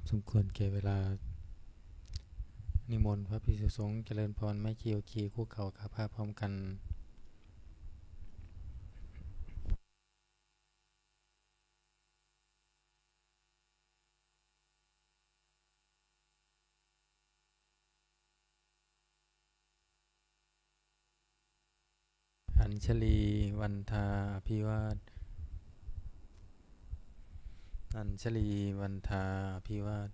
สมควรแก่เวลานิมนต์พระภิกษุสงฆ์เจริญพรแม่ชีโอคีคู่เข่าขาพาพร้อมกันอัญชลีวันทาอภิวาทอัญชลีวันทาอภิวาท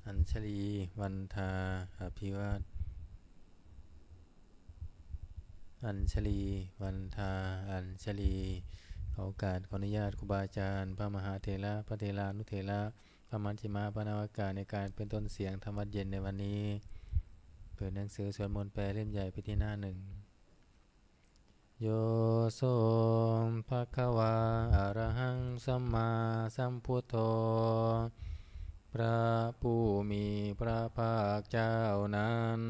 อัญชลีวันทาอภิวาทอัญชลีวันทาอัญชลีขอโอกาสขออนุญาตครูบาอาจารย์พระมหาเถระพระเถรานุเถระพระมัชฌิมาพระนวากาในการเป็นต้นเสียงธรรมวัดเย็นในวันนี้เปิดหนังสือสวดมนต์แปลเล่มใหญ่ไปที่หน้าหนึ่งโยโสภะคะวาอะระหังสัมมาสัมพุทโธพระผู้มีพระภาคเจ้านั้น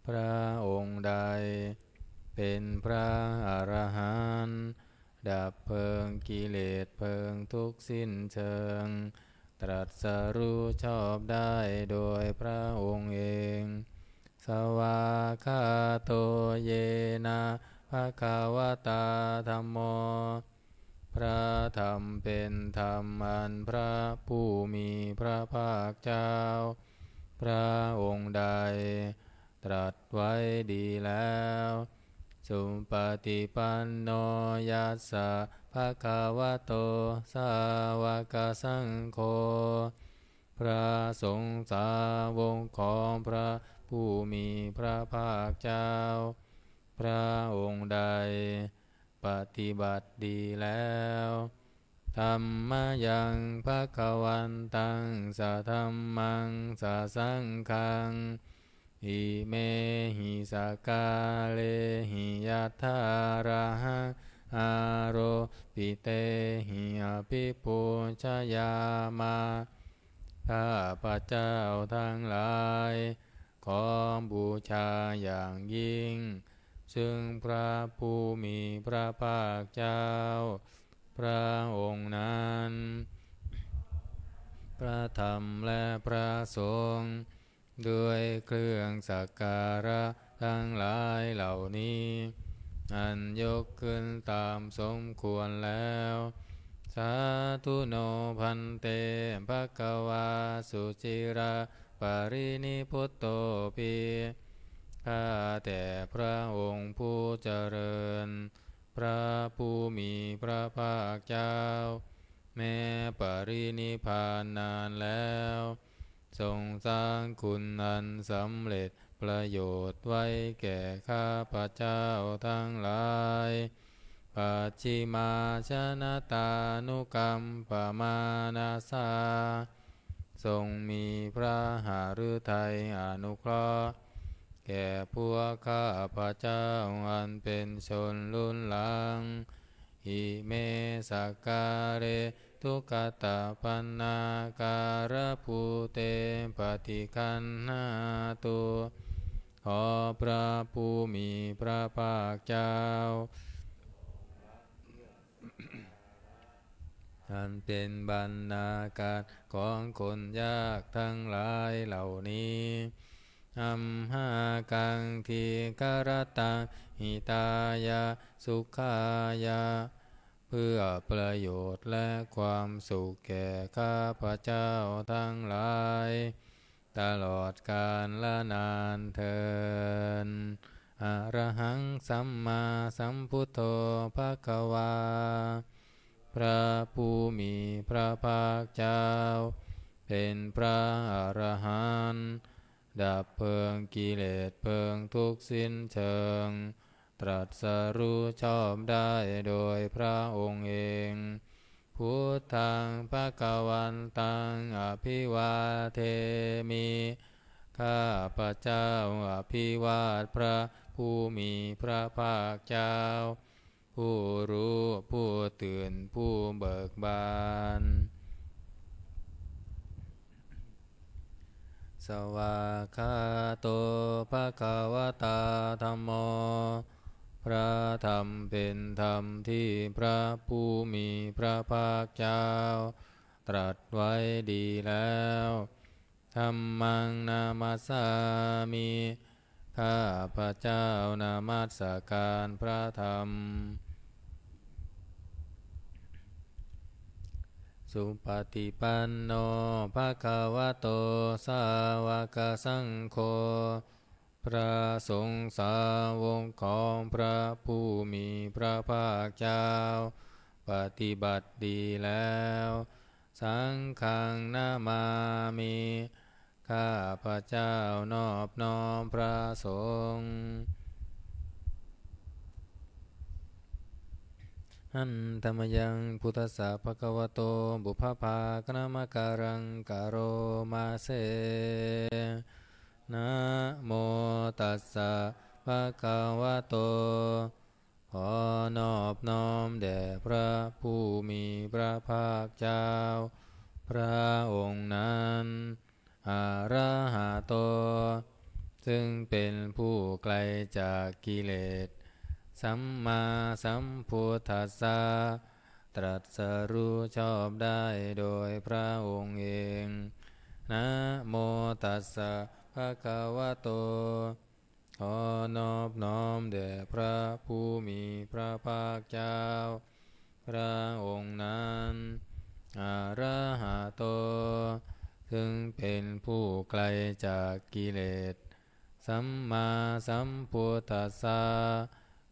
พระองค์ใดเป็นพระอรหันต์ดับเพลิงกิเลสเพลิงทุกข์สิ้นเชิงตรัสรู้ชอบได้โดยพระองค์เองสวากขาโตเยนะภะคะวะตาธัมโมพระธรรมเป็นธรรมอันพระผู้มีพระภาคเจ้าพระองค์ใดตรัสไว้ดีแล้วสุปฏิปันโนยัสสะภะคะวะโตสาวกสังโฆพระสงฆ์สาวกของพระผู้มีพระภาคเจ้าพระองค์ใดปฏิบัติดีแล้วธัมมายังภคะวันตังสะธัมมังสะสังฆังอิเมหิสกาเลหิยัตถาระหะอาโรปิเตหิอภิปูชยามาข้าพระเจ้าทั้งหลายขอบูชาอย่างยิ่งซึ่งพระผู้มีพระภาคเจ้าพระองค์นั้นพระธรรมและพระสงฆ์ด้วยเครื่องสักการะทั้งหลายเหล่านี้อันยกขึ้นตามสมควรแล้วสาธุโนพันเตภควาสุจิราปรินิพุตโตปิข้าแต่พระองค์ผู้เจริญพระผู้มีพระภาคเจ้าแม้ปรินิพพานนานแล้วทรงสร้างคุณอันสำเร็จประโยชน์ไว้แก่ข้าพระเจ้าทั้งหลายปัจฉิมาชนะตานุกรรมปมานาสาทรงมีพระหฤทัยอนุเคราะห์แก่พวกข้าพระเจ้าอันเป็นชนรุ่นหลังอิเมสักการะทุกขตาปันนาการะภูเตปฏิคันหาตุขอพระผู้มีพระภาคเจ้าอันเป็นบรรณาการของคนยากทั้งหลายเหล่านี้อัมหากังทีกรตังหิตายาสุขายาเพื่อประโยชน์และความสุขแก่ข้าพระเจ้าทั้งหลายตลอดกาลและนานเทอญอะระหังสัมมาสัมพุทโธภควาพระผู้มีพระภาคเจ้าเป็นพระอรหันต์ดับเพลิงกิเลสเพลิงทุกข์สิ้นเชิงตรัสรู้ชอบได้โดยพระองค์เองพุทธังภควันตังอภิวาเทมิข้าพระเจ้าอภิวาทพระผู้มีพระภาคเจ้าผู้รู้ผู้ตื่นผู้เบิกบานสวากขาโตภควตาธัมโมพระธรรมเป็นธรรมที่พระผู้มีพระภาคเจ้า ตรัสไว้ดีแล้วธัมมังนามัสสามิข้าพระเจ้านามัสการพระธรรมสุปฏิปันโนภะคะวะโตสาวกสังโฆพระสงฆ์สาวกของพระผู้มีพระภาคเจ้าปฏิบัติดีแล้วสังฆังนามามิข้าพระเจ้านอบน้อมพระสงฆ์อันธรรมยังพุทธัสสะภะคะวะโตบุพพากนามการังกโรมาเสนะโมตัสสะภะคะวะโตขอนอบน้อมแด่พระผู้มีพระภาคเจ้าพระองค์นั้นอะระหะโตซึ่งเป็นผู้ไกลจากกิเลสสัมมาสัมพุทธัสสะตรัสรู้ชอบได้โดยพระองค์เองนะโมตัสสะภะคะวะโตขอนอบน้อมแด่พระผู้มีพระภาคเจ้าพระองค์นั้นอะระหะโตซึ่งเป็นผู้ไกลจากกิเลสสัมมาสัมพุทธัสสะ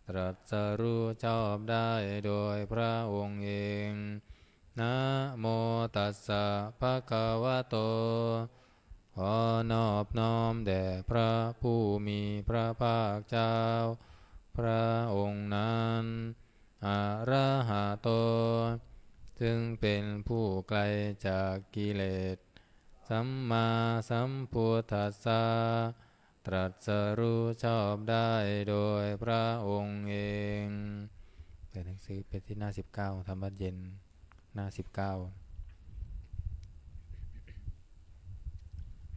ตรัสรู้ชอบได้โดยพระองค์เองนะโมตัสสะภะคะวะโตขอนอบน้อมแด่พระผู้มีพระภาคเจ้าพระองค์นั้นอะระหะโตซึ่งเป็นผู้ไกลจากกิเลสสัมมาสัมพุทธัสสะตรัสรู้ชอบได้โดยพระองค์เองเปิดหนังสือเป็นที่หน้า19ธรรมวัดเย็นหน้า19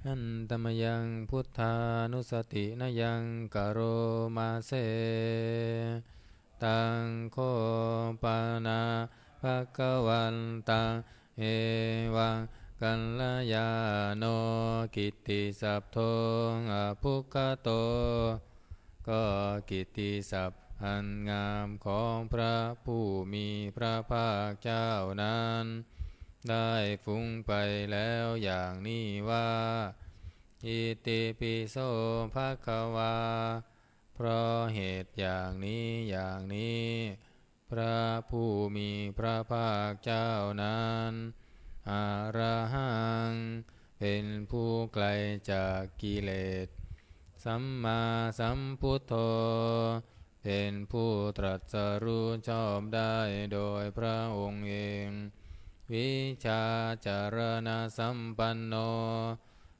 อันตมยังพุทธานุสตินยังกโรมาเสตังโคปานาภะคะวันตังเอวังกัลยาโนกิตติสัพโทอภุคโตก็กิตติศัพท์อันงามของพระผู้มีพระภาคเจ้านั้นได้ฟุ้งไปแล้วอย่างนี้ว่าอิติปิโสภะคะวาเพราะเหตุอย่างนี้พระผู้มีพระภาคเจ้านั้นอะระหังเป็นผู้ไกลจากกิเลสสัมมาสัมพุทโธเป็นผู้ตรัสรู้ชอบได้โดยพระองค์เองวิชาจารณะสัมปันโน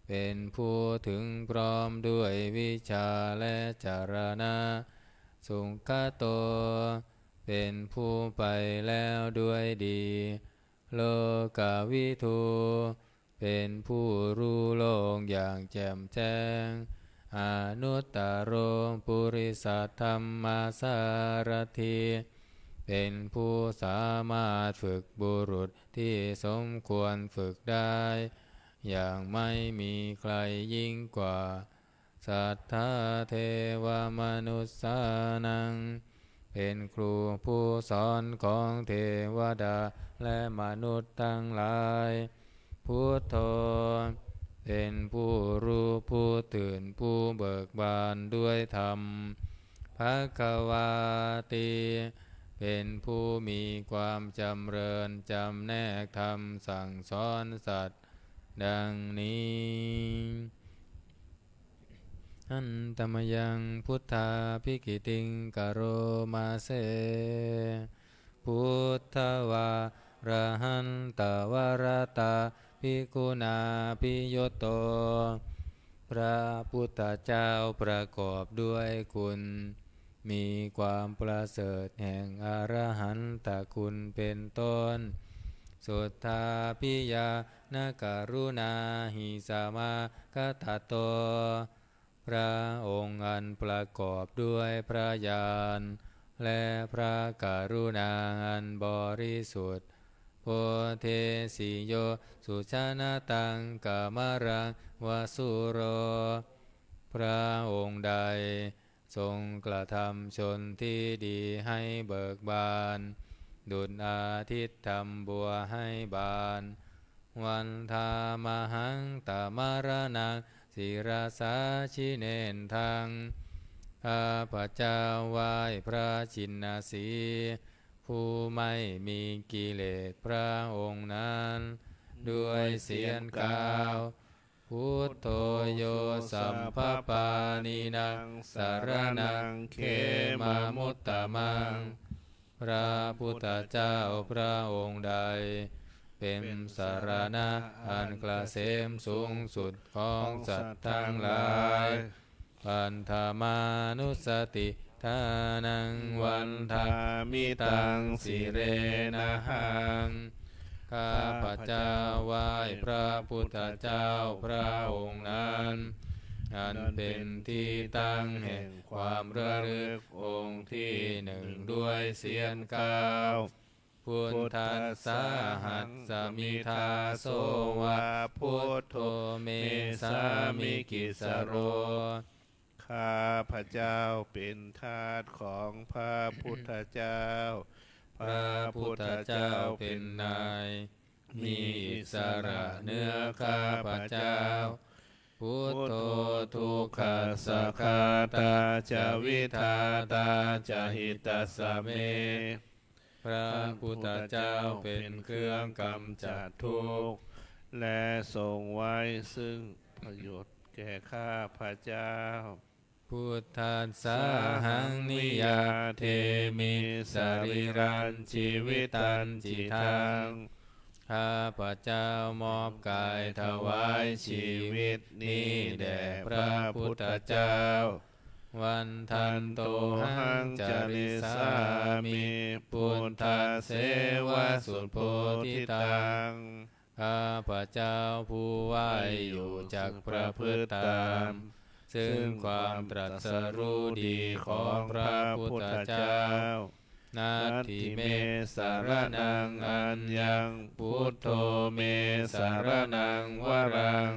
เป็นผู้ถึงพร้อมด้วยวิชาและจารณะสุขโตเป็นผู้ไปแล้วด้วยดีโลกวิทูเป็นผู้รู้โลกอย่างแจ่มแจ้งอนุตตโรปุริสัทธัมมาสารถิเป็นผู้สามารถฝึกบุรุษที่สมควรฝึกได้อย่างไม่มีใครยิ่งกว่าสัทธาเทวมนุสสานังเป็นครูผู้สอนของเทวดาและมนุษย์ทั้งหลายพุทโธเป็นผู้รู้ผู้ตื่นผู้เบิกบานด้วยธรรมภควาติเป็นผู้มีความจำเริญจำแนกธรรมสั่งสอนสัตว์ดังนี้อันตมยังพุทธาภิกิติงกโรมาเสพุทธวาระหันตวรตาภิกขุนาภิโยโตพระพุทธเจ้าประกอบด้วยคุณมีความประเสริฐแห่งอรหันตคุณเป็นต้นสุทธาภิยานกรุณาหิสามาคตโตพระองค์อันประกอบด้วยพระญาณและพระกรุณาอันบริสุทธิ์ โพเทสิโยสุชานาตังกามรังวสุโรพระองค์ใดทรงกระทำชนที่ดีให้เบิกบานดุจอาทิตย์ทำบัวให้บานวันธามหังตามารนังศิราสาชิเนนทังข้าพระเจ้าไหว้พระชินสีผู้ไม่มีกิเลสพระองค์นั้นด้วยเสียงกล่าวพุทโธโยสัมภปานินังสารนังเขมามุตตมังพระพุทธเจ้าพระองค์ใดเป็นสารณะอันเกษมสูงสุดของสัตว์ทั้งหลายปันธามานุสติทานังวันธามิตังสิเรนะหังข้าพระเจ้าไหว้พระพุทธเจ้าพระองค์นั้นอันเป็นที่ตั้งแห่งความระลึกองค์ที่หนึ่งด้วยเสียงกล่าวพุทธัสสะหัสสมิทาโสวะพุทโธเมสามิกิสโรข้าพระเจ้าเป็นทาสของพระพุทธเจ้าพระพุทธเจ้าเป็นนายมีอิสระเหนือข้าพระเจ้าพุทโธทุกขัสสะคาตาจาวิทาตาจาหิตัสสะเมพระพุทธเจ้าเป็นเครื่องกำจัดทุกข์และทรงไว้ซึ่งประโยชน์แก่ข้าพระเจ้าพุทธัสสะหังนิยาเทมิสรีรันชีวิตันจิตังข้าพระเจ้ามอบกายถวายชีวิตนี้แด่พระพุทธเจ้าวันทันโตหังจาริสามิปุณฑาเสวะสุโพธิตังข้าพระเจ้าผู้ไหวอยู่จักประพฤติตามซึ่งความตรัสรู้ดีของพระพุทธเจ้านาทิเมสารนังอัญญังพุทโธเมสารนังวรัง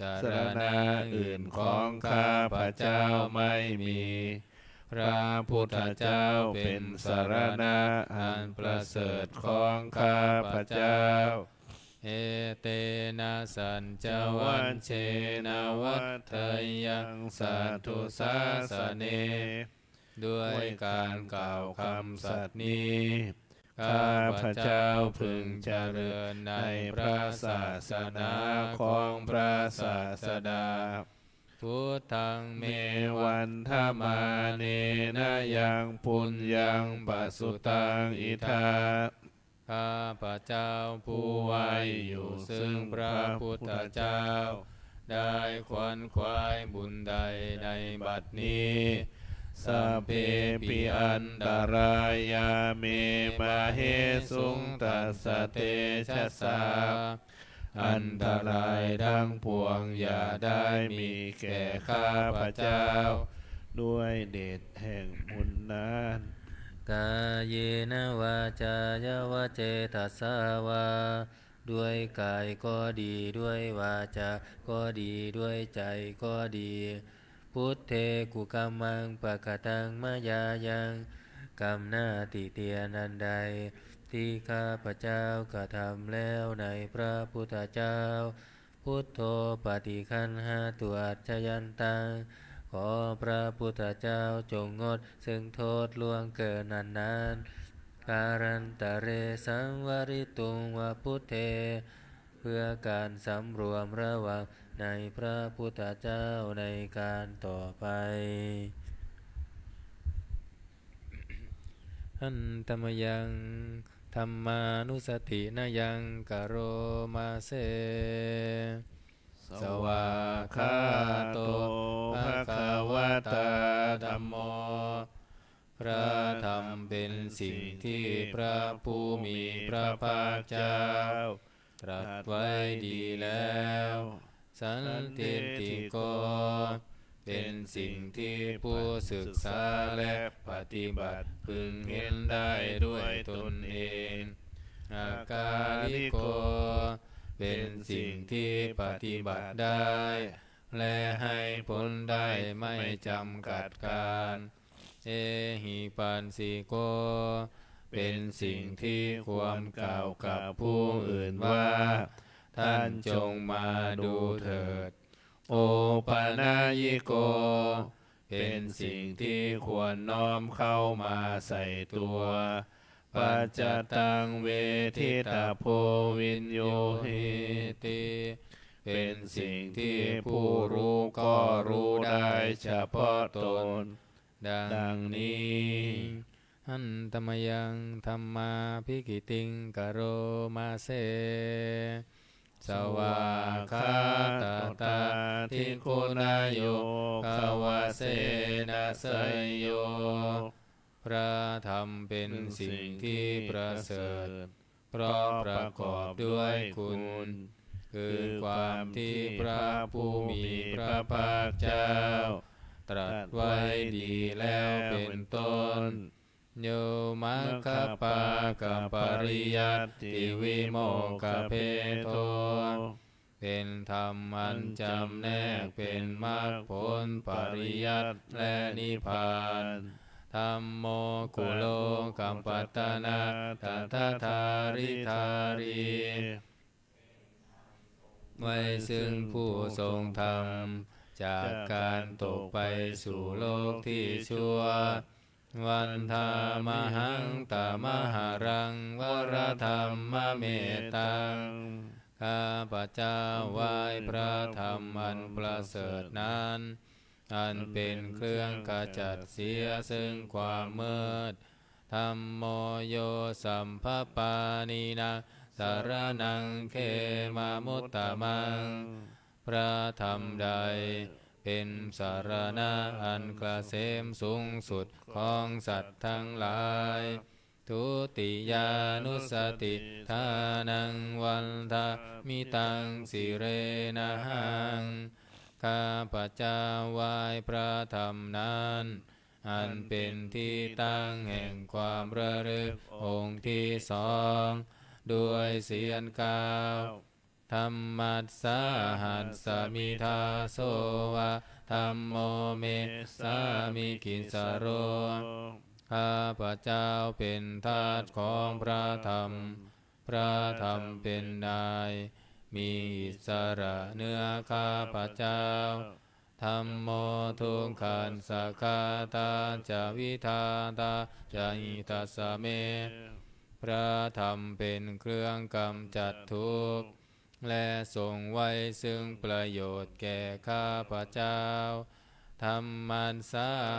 สารณะอื่นของข้าพระเจ้าไม่มีพระพุทธเจ้าเป็นสารณะอันประเสริฐของข้าพระเจ้าเอเตนะสัญจวัญเชนะวัฏฏยังสัตถุสาสเนด้วยการกล่าวคำสัตย์นี้ข้าพระเจ้าพึงเจริญในพระศาสนาของพระศาสดาพุทธังเมวันธมาเนนะยังปุญญังปัสสุตังอิทาข้าพระเจ้าผู้ไว้อยู่ซึ่งพระพุทธเจ้าได้ขวนขวายบุญใดในบัดนี้สัพเพปิอันตรายาเมมาเหสุงตัสสะเตชะสาอันตรายทั้งปวงอย่าได้มีแก่ข้าพระเจ้าด้วยเดชแห่งบุญนั้นกายเยนะวาจายวเจตัสสาวาด้วยกายก็ดีด้วยวาจาก็ดีด้วยใจก็ดีพุทเทกุกัมมังปะกตังมายายังกรรมหน้าติเตียนันใดที่ข้าพระเจ้ากระทำแล้วในพระพุทธเจ้าพุทโธปฏิคันหาตัวอัจฉยันตังขอพระพุทธเจ้าจงงดซึ่งโทษล่วงเกินนานการันตะเรสังวริตุงวพุทเทเพื่อการสำรวมระวังในพระพุทธเจ้าในการต่อไปหันตมยังธรรมานุสตินายังกโรมาเสสวาคาโตภะคะวะตาธัมโมพระธรรมเป็นสิ่งที่พระผู้มีพระภาคเจ้าตรัสไว้ดีแล้วสันติติโกเป็นสิ่งที่ผู้ศึกษาและปฏิบัติพึงเห็นได้ด้วยตนเอง อากาลิโกเป็นสิ่งที่ปฏิบัติได้ และให้ผลได้ไม่จำกัดการ เอหิปัสสิโกเป็นสิ่งที่ควรกล่าวกับผู้อื่นว่า ท่านจงมาดูเถิด โอปนายิโกเป็นสิ่งที่ควรน้อมเข้ามาใส่ตัว ปัจจตังเวทิตาโพวินโยหิติเป็นสิ่งที่ผู้รู้ก็รู้ได้เฉพาะตน ดังนี้หันตมยังธรรมาภิกิติงกโรมาเสสวาคาตาตาทิคุณายโยคาวาเสนะสยโยพระธรรมเป็นสิ่งที่ประเสริฐเพราะประกอบด้วยคุณคือความที่พระผู้มีพระภาคเจ้าตรัสไว้ดีแล้วเป็นต้นโยมัคคปากัปปริยัติวิโมกขเพโทเป็นธรรมอันจำแนกเป็นมรรคผลปริยัติและนิพพานธัมโมกุโลกัมปัตตนาตัทธาริธารีไว้ซึ่งผู้ทรงธรรมจากการตกไปสู่โลกที่ชั่ววันธามหังตามหารังวรธรรมเมตตังข้าพเจ้าไหว้พระธรรมอันประเสริฐนั้นอันเป็นเครื่องขจัดเสียซึ่งความมืดธัมโมโยสัมภปานีนาสารนังเขมามุตตมังพระธรรมใดเป็นสารณะอันเกษมสูงสุดของสัตว์ทั้งหลายทุติยานุสติทานังวันทามิตังสิเรนะหังข้าพเจ้าไหว้พระธรรมนั้นอันเป็นที่ตั้งแห่งความระลึกองค์ที่สองด้วยเสียงกล่าวธรรมัสสหัสสมิทาโสวะธัมโมเมสามิกิสโรข้าพเจ้าเป็นทาสของพระธรรมพระธรรมเป็นนายมีอิสระเหนือข้าพเจ้าธัมโมทุกขันสกาตาจาวิทาตาจาหิตัสสะเมพระธรรมเป็นเครื่องกำจัดทุกข์และทรงไว้ซึ่งประโยชน์แก่ข้าพเจ้าธัมมัสส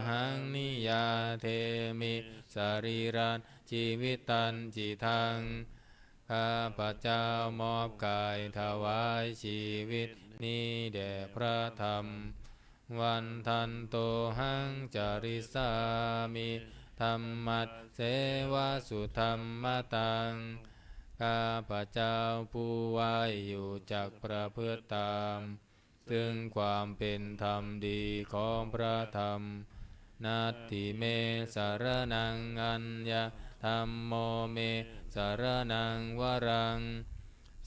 หังนิยาเทมิสรีรันชีวิตันจิทังข้าพเจ้ามอบกายถวายชีวิตนี้แด่พระธรรมวันทันโตหังจาริสามิธัมมัสเสวะสุธัมมตังข้าพเจ้าผู้ไหวอยู่จักประพฤติตามซึ่งความเป็นธรรมดีของพระธรรมนัตถิเมสารนังอัญญาธัมโมเมสารนังวรัง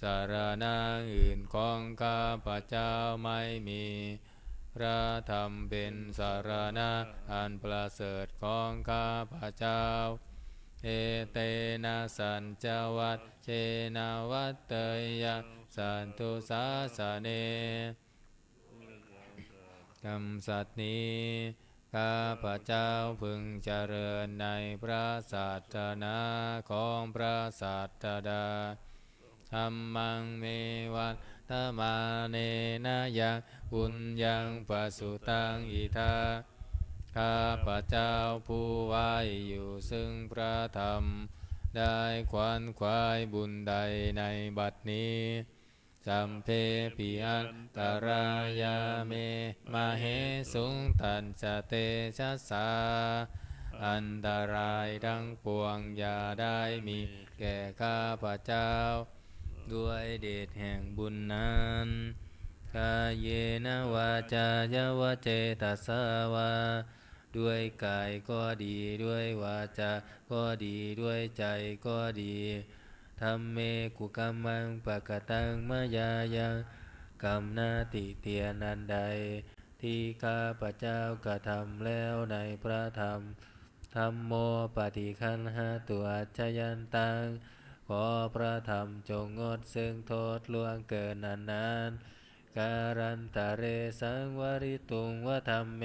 สารนังอื่นของข้าพเจ้าไม่มีพระธรรมเป็นสารณะอันประเสริฐของข้าพเจ้าเอเตนะสัญจวัตเชนะวัตเตยะสันตุสาสเนกรรมสัตย์นี้ข้าพเจ้าพึงเจริญในพระศาสนาของพระศาสดาธัมมังเมวัตตมาเนนะยังปุญญังปสุตังอิทาข้าพเจ้าผู้ไหวอยู่ซึ่งพระธรรมได้ขวนขวายบุญใดในบัดนี้สัมเพปิอันตรายาเมมาเหสุงตันจะเตชะสาอันตรายทั้งปวงอย่าได้มีแก่ข้าพเจ้าด้วยเดชแห่งบุญนั้นกายเยนะวาจายวเจตสาวาด้วยกายก็ดีด้วยวาจาก็ดีด้วยใจก็ดี ธัมเมกุกัมมังปะกตังมายายังกรรมนาติเตียนันใดที่ข้าพเจ้ากระทำแล้วในพระธรรมธัมโมปฏิคันหาตุอัจฉยันตังขอพระธรรมจงงดซึ่งโทษล่วงเกินนานการันตะเรสังวริตุงวธรรมเม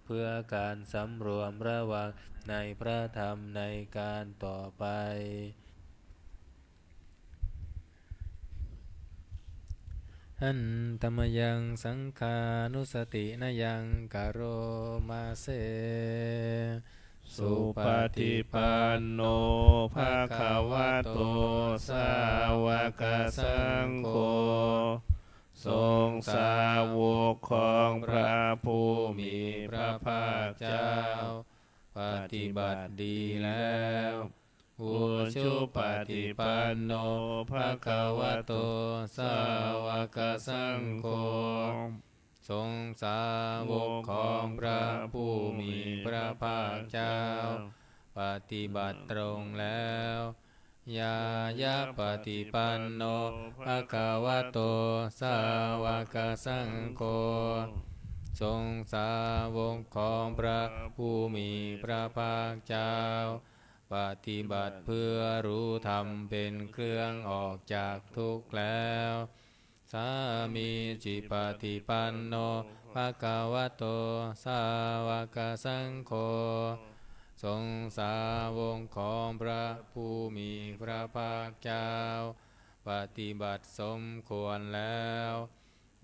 เพื่อการสำรวมระวังในพระธรรมในการต่อไปอันตมยังสังขานุสตินยังกโรมาเสสุปฏิปันโนภะคะวะโตสาวกสังโฆทรงสาวกของพระผู้มีพระภาคเจ้าปฏิบัติดีแล้วอุชุปฏิปันโนภะคะวะโตสาวกสังโฆทรงสาวกของพระผู้มีพระภาคเจ้าปฏิบัติตรงแล้วยายะปฏิปันโนภะคะวะโตสาวกสังโฆทรงสาวกของพระผู้มีพระภาคเจ้าปฏิบัติเพื่อรู้ธรรมเป็นเครื่องออกจากทุกข์แล้วสามีจิปฏิปันโนภะคะวะโตสาวกสังโฆทรงสาวกของพระผู้มีพระภาคเจ้าปฏิบัติสมควรแล้ว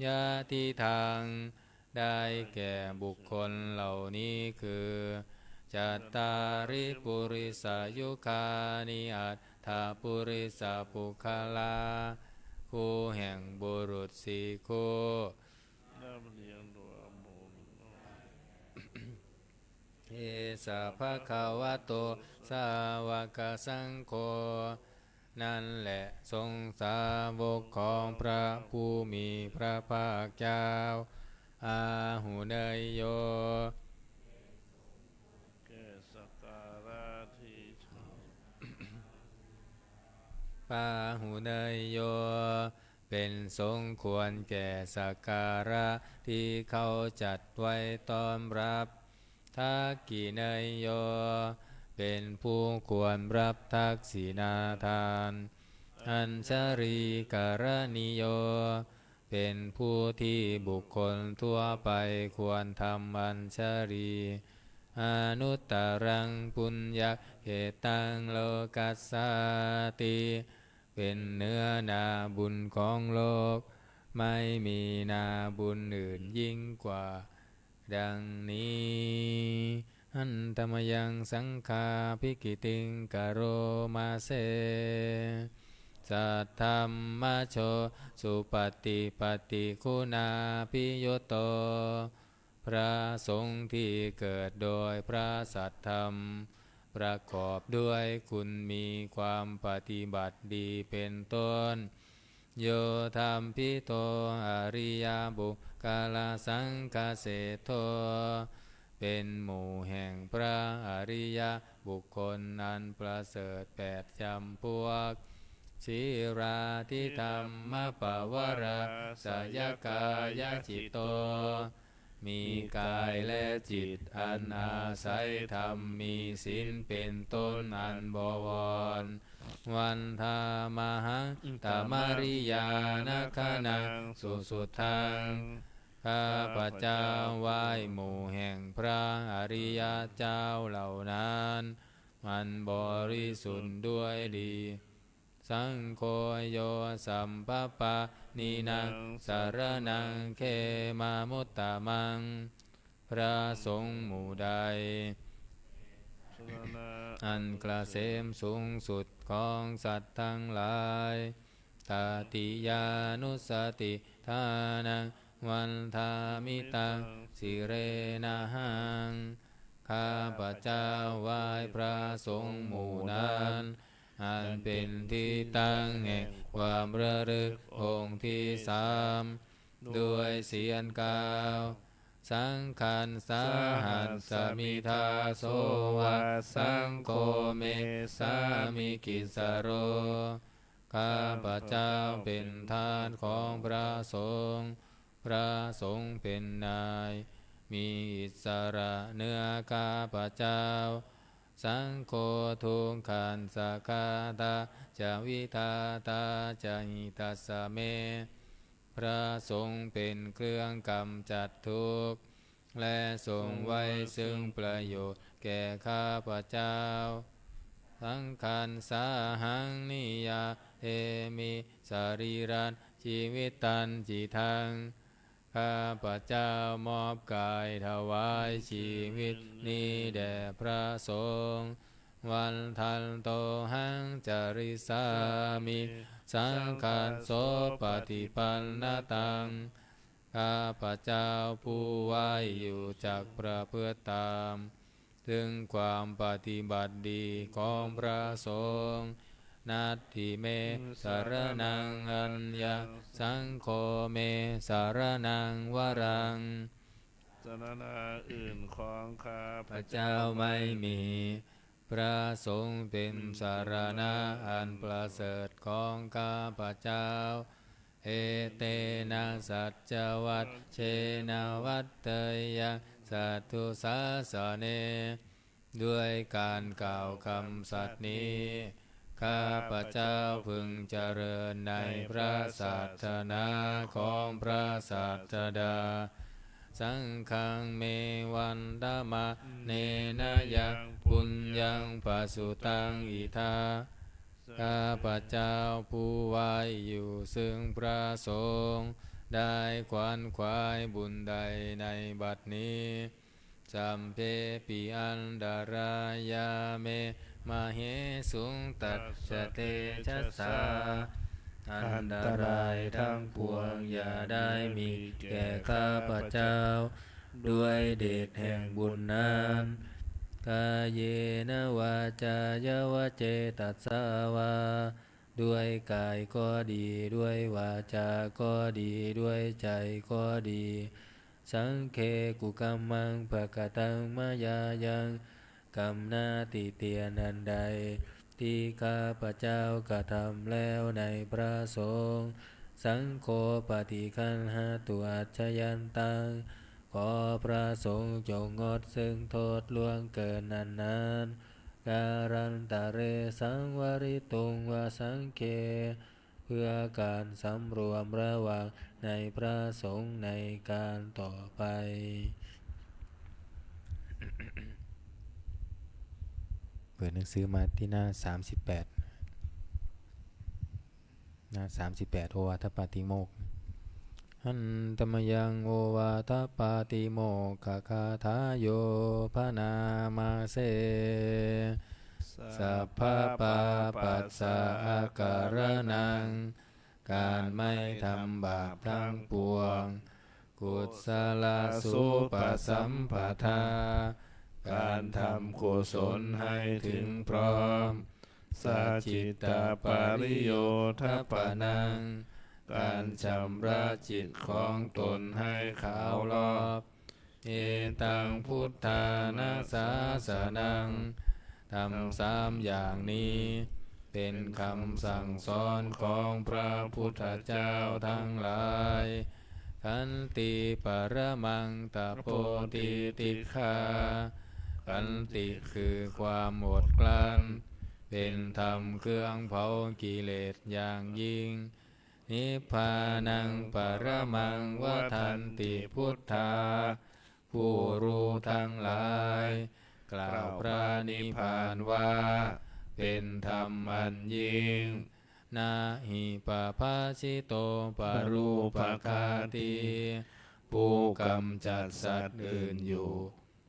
ญาติทางได้แก่บุคคลเหล่านี้คือจัตตาริปุริสายุคานิอัตถาปุริสปุคลาคู่แห่งบุรุษสี่คู่เอสะภะคะวะโตสาวกสังโฆนั่นแหละทรงสาวกของพระผู้มีพระภาคเจ้าอาหุเนยโยปาหุเนยโยเป็นสมควรแก่สักการะที่เขาจัดไว้ต้อนรับทักกิเนยโยเป็นผู้ควรรับทักษิณาทานอัญชรีกรณิโยเป็นผู้ที่บุคคลทั่วไปควรทำอัญชรีอนุตตรังปุญญเหตังโลกัสสติเป็นเนื้อนาบุญของโลกไม่มีนาบุญอื่นยิ่งกว่าดังนี้อันตมยังสังฆาภิกิติงกโรมาเสสัทธัมมโชสุปฏิปฏิคุณาภิโยโตพระสงฆ์ที่เกิดโดยพระสัทธรรมประกอบด้วยคุณมีความปฏิบัติดีเป็นต้นโยธรรมพิโตอริยบุคลาสังฆเสโทเป็นหมู่แห่งพระอริยบุคคลอันประเสริฐ8 จำพวกชิราทิธรรมปวราสยกายจิตโตมีกายและจิตอันอาศัยธรรมมีศีลเป็นต้นอันบวรวันธามหังตามริยานคนังสุทังข้าพเจ้าไหว้หมู่แห่งพระอริยเจ้าเหล่านั้นมันบริสุทธิ์ด้วยดีสังโฆโยสัมปปะนีนังสารนังเขมามุตตะมังพระสงฆ์หมู่ใดอันกระเสมสูงสุดของสัตว์ทั้งหลายตติยานุสติทานังวันทามิตังสิเรนะหังข้าพเจ้าไหว้พระสงฆ์หมู่นั้นอันเป็นที่ตั้งแห่งความระลึกองค์ที่3ด้วยเสียงกล่าว สังฆันสาหัสสมิทาโสวะสังโฆเมสามิกิสโรข้าพเจ้าเป็นทาสของพระสงฆ์พระสงฆ์เป็นนายมีอิสระเหนือข้าพเจ้าสังโฆทุกขันสกาตาจาวิทาตาจาหิตัสสะเมพระสงฆ์เป็นเครื่องกำจัดทุกข์และทรงไว้ซึ่งประโยชน์แก่ข้าพเจ้าสังฆันสาหังนิยาเทมิสรีรันชีวิตตันจิทังข้าพเจ้ามอบกายถวายชีวิตนี้แด่พระสงฆ์วันทันโตหังจาริสามิสังฆันโสปฏิปันนตังข้าพเจ้าผู้ไว้อยู่จากประพฤติตามถึงความปฏิบัติดีของพระสงฆ์นัตถิเมสารนังอัญญาสังโฆเมสารนังวรังศาสนาอื่นของข้าพ พระเจ้าไม่มีพระสงฆ์เป็นสารณะอันประเสริฐของข้าพเจ้าเอเตนะสัจจวัตเชนะวัตเตยังสัตถุสาสเนด้วยการกล่าวคำสัตย์นี้ข้าพเจ้าพึงเจริญในพระศาสนาของพระศาสดาสังฆังเมวันตมะเนนะยังปุญญังปสุตังอิทาข้าพเจ้าผู้ไว้อยู่ซึ่งพระสงฆ์ได้ขวนขวายบุญใดในบัดนี้สัมเพปิอันดารายาเมมาเหสุงตัสสะเตชัสสาอันตรายทั้งปวงอย่าได้มีแก่ข้าพเจ้าด้วยเดชแห่งบุญนั้นกายเยนะวาจายวเจตัสสาวาด้วยกายก็ดีด้วยวาจาก็ดีด้วยใจก็ดีสังเคกุกัมมังภกตังมายายังกรรมนาติเตียนันใดที่ข้าพเจ้ากระทำแล้วในพระสงฆ์สังโฆปฏิคันหาตุอัจฉยันตังขอพระสงฆ์จงงดซึ่งโทษล่วงเกินนั้นการันตะเรสังวริตุงวสังเคเพื่อการสำรวมระวังในพระสงฆ์ในการต่อไปเปิดหนังสือมาที่หน้า38หน้า38โอวาทปาติโมกข์หันตมยังโอวาทปาติโมกขคาถาโยพนามาเสสัพพปาปัสสะอาการนังการไม่ทำบาปทั้งปวงกุศลสุปสัมปทาการทำกุศลให้ถึงพร้อมสัจจิตาปาริโยทปนังการชำระจิตของตนให้ขาวรอบเอตังพุทธานาสาสนังทำ3อย่างนี้เป็นคำสั่งสอนของพระพุทธเจ้าทั้งหลายขันติปรมังตโพธิติฆาขันติคือความอดกลั้นเป็นธรรมเครื่องเผากิเลสอย่างยิ่งนิพพานังปรมังวทันติพุทธาผู้รู้ทั้งหลายกล่าวพระนิพพานว่าเป็นธรรมอันยิ่งนาหิปภาชิโตปรูปคาติผู้กำจัดสัตว์อื่นอยู่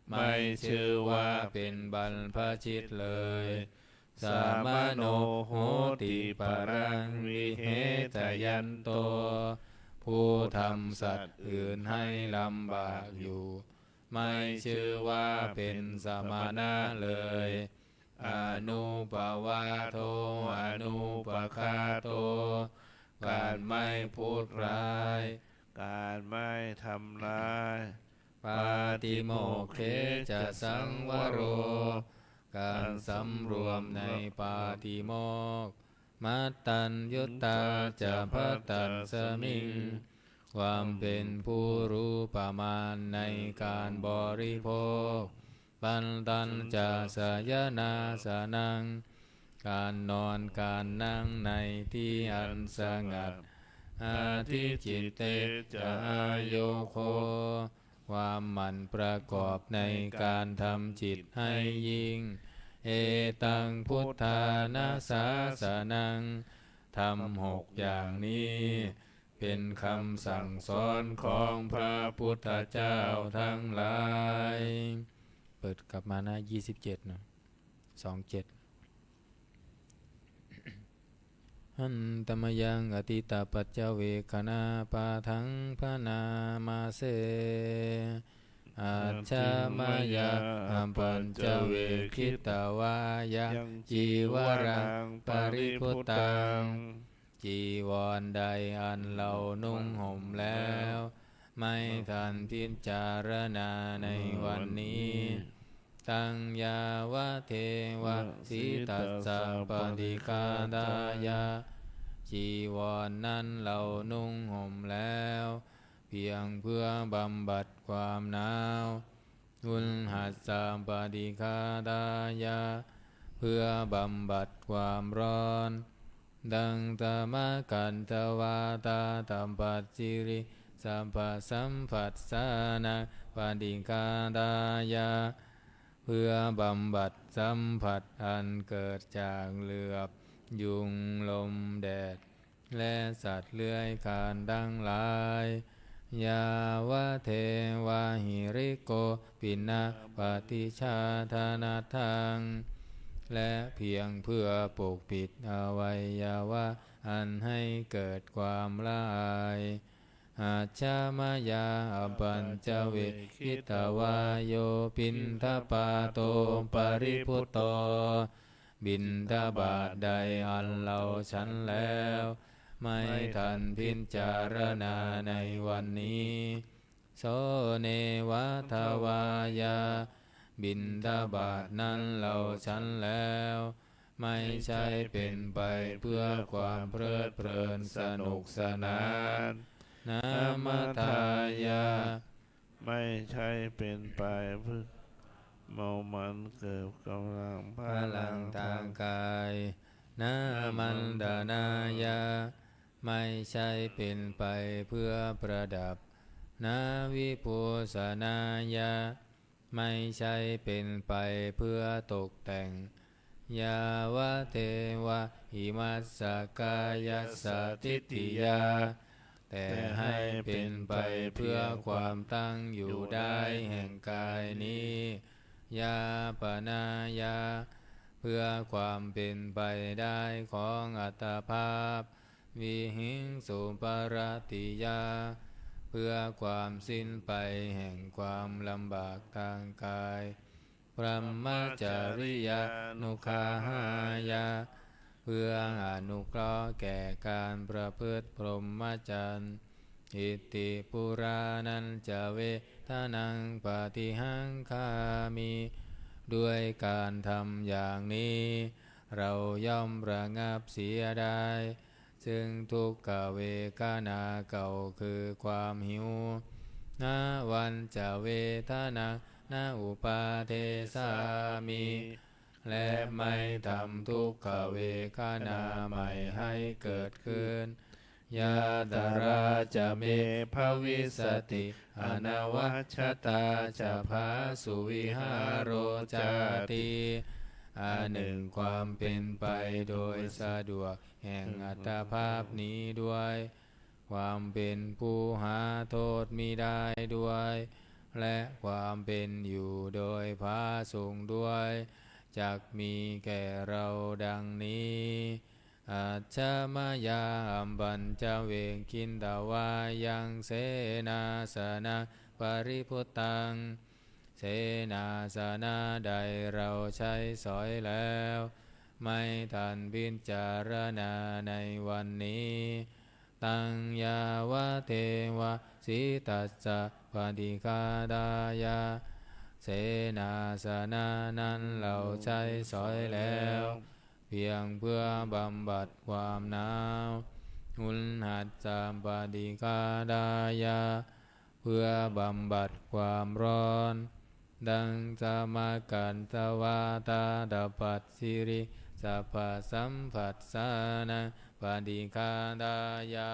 ไม่ชื่อว่าเป็นบรรพชิตเลยสามโนโหติปรังวิเหตยันโตผู้ทำสัตว์อื่นให้ลำบากอยู่ไม่ชื่อว่าเป็นสมณะเลยอนุปวาโทอนุปคาโตการไม่พูดร้าย การไม่ทำร้าย ปาติโมกเขจะสังวโรการสำรวมในปาติโมกข์มัตตัญยุตตาจะพัตตัสสมิงความเป็นผู้รู้ประมาณในการบริโภคปันตัญจะสยนาสนังการนอนการนั่งในที่อันสงัดอาทิจิตเตจะอาโยโคความหมั่นประกอบในการทำจิตให้ยิ่งเอตังพุทธานาสาสนังทำ6อย่างนี้เป็นคำสั่งสอนของพระพุทธเจ้าทั้งหลายเปิดกลับมาหน้า27นะ27หันตมยังอติตาปัจจเวคณาปาทังพนามาเสอาชามายาอัมปัญจเวคิตาวายะจีวรังปริพุตตังจีวรใดอันเรานุ่งห่มแล้วไม่ทันพิจารณาในวันนี้ตังยาวะเทวะสิตัสสะปฏิฆาดายะจีวรนั้นเรานุ่งห่มแล้วเพียงเพื่อบำบัดความหนาวอุลหัสสะปฏิฆาดายะเพื่อบำบัดความร้อนดังตมะกันตวาตาตัมปัสสิริสัมปสัมผัสสานะปฏิฆาดายะเพื่อบำบัดสัมผัสอันเกิดจากเหลือบยุงลมแดดและสัตว์เลื้อยคลานทั้งหลายยาวะเทวะหิริโกปินะปฏิชาธานาทังและเพียงเพื่อปกปิดอวัยวะอันให้เกิดความละอายอาชามายาอปัญจเวคิตวายโยปินทปาโตปริพุตโตบิณฑบาตใดอันเราฉันแล้วไม่ทันพิจารณาในวันนี้โสเนวะทวายาบิณฑบาตนั้นเราฉันแล้วไม่ใช่เป็นไปเพื่อความเพลิดเพลินสนุกสนานนามัทายาไม่ใช่เป็นไปเพื่อเมามันเกิดกำลังพลังทางกายนามันดานายาไม่ใช่เป็นไปเพื่อประดับนาวิภูสนายาไม่ใช่เป็นไปเพื่อตกแต่งยาวะเทวะหิมัสสกายัสสทิฏฐิยาแต่ให้เป็นไปเพื่อความตั้งอยู่ได้แห่งกายนี้ยาปนายาเพื่อความเป็นไปได้ของอัตภาพวิหิงสุปรติยาเพื่อความสิ้นไปแห่งความลำบากทางกายพรหมจริยานุคาหายาเพื่ออนุเคราะห์แก่การประพฤติพรหมจรรย์อิติปุรานันจะเวทนังปฏิหังคามิด้วยการทำอย่างนี้เราย่อมระงับเสียได้ซึ่งทุกขเวทนาเก่าคือความหิวนาวันจะเวทนานาอุปาเทสามิและไม่ทำทุกขเวทนาใหม่ให้เกิดขึ้นยาตราจะเมภวิสติอนวัชตาจะภาสุวิหารโรจาติอันหนึ่งความเป็นไปโดยสะดวกแห่งอัตภาพนี้ด้วยความเป็นผู้หาโทษมิได้ด้วยและความเป็นอยู่โดยพาสุงด้วยจักมีแก่เราดังนี้อาชามายาอัมปัญจเวคินตาวายังเสนาสนะปริพุตตังเสนาสนะใดเราใช้สอยแล้วไม่ทันพิจารณาในวันนี้ ตังยาวะเทวะสิตัสสะปฏิฆาดายาเสนาสนะนั้นเราใช้สอยแล้วเพียงเพื่อบำบัดความหนาวอุณหัสสะปฏิฆาดายาเพื่อบำบัดความร้อนดังสมากันตวาตาดปัสสิริสัพพสัมผัสสานังปฏิฆาดายา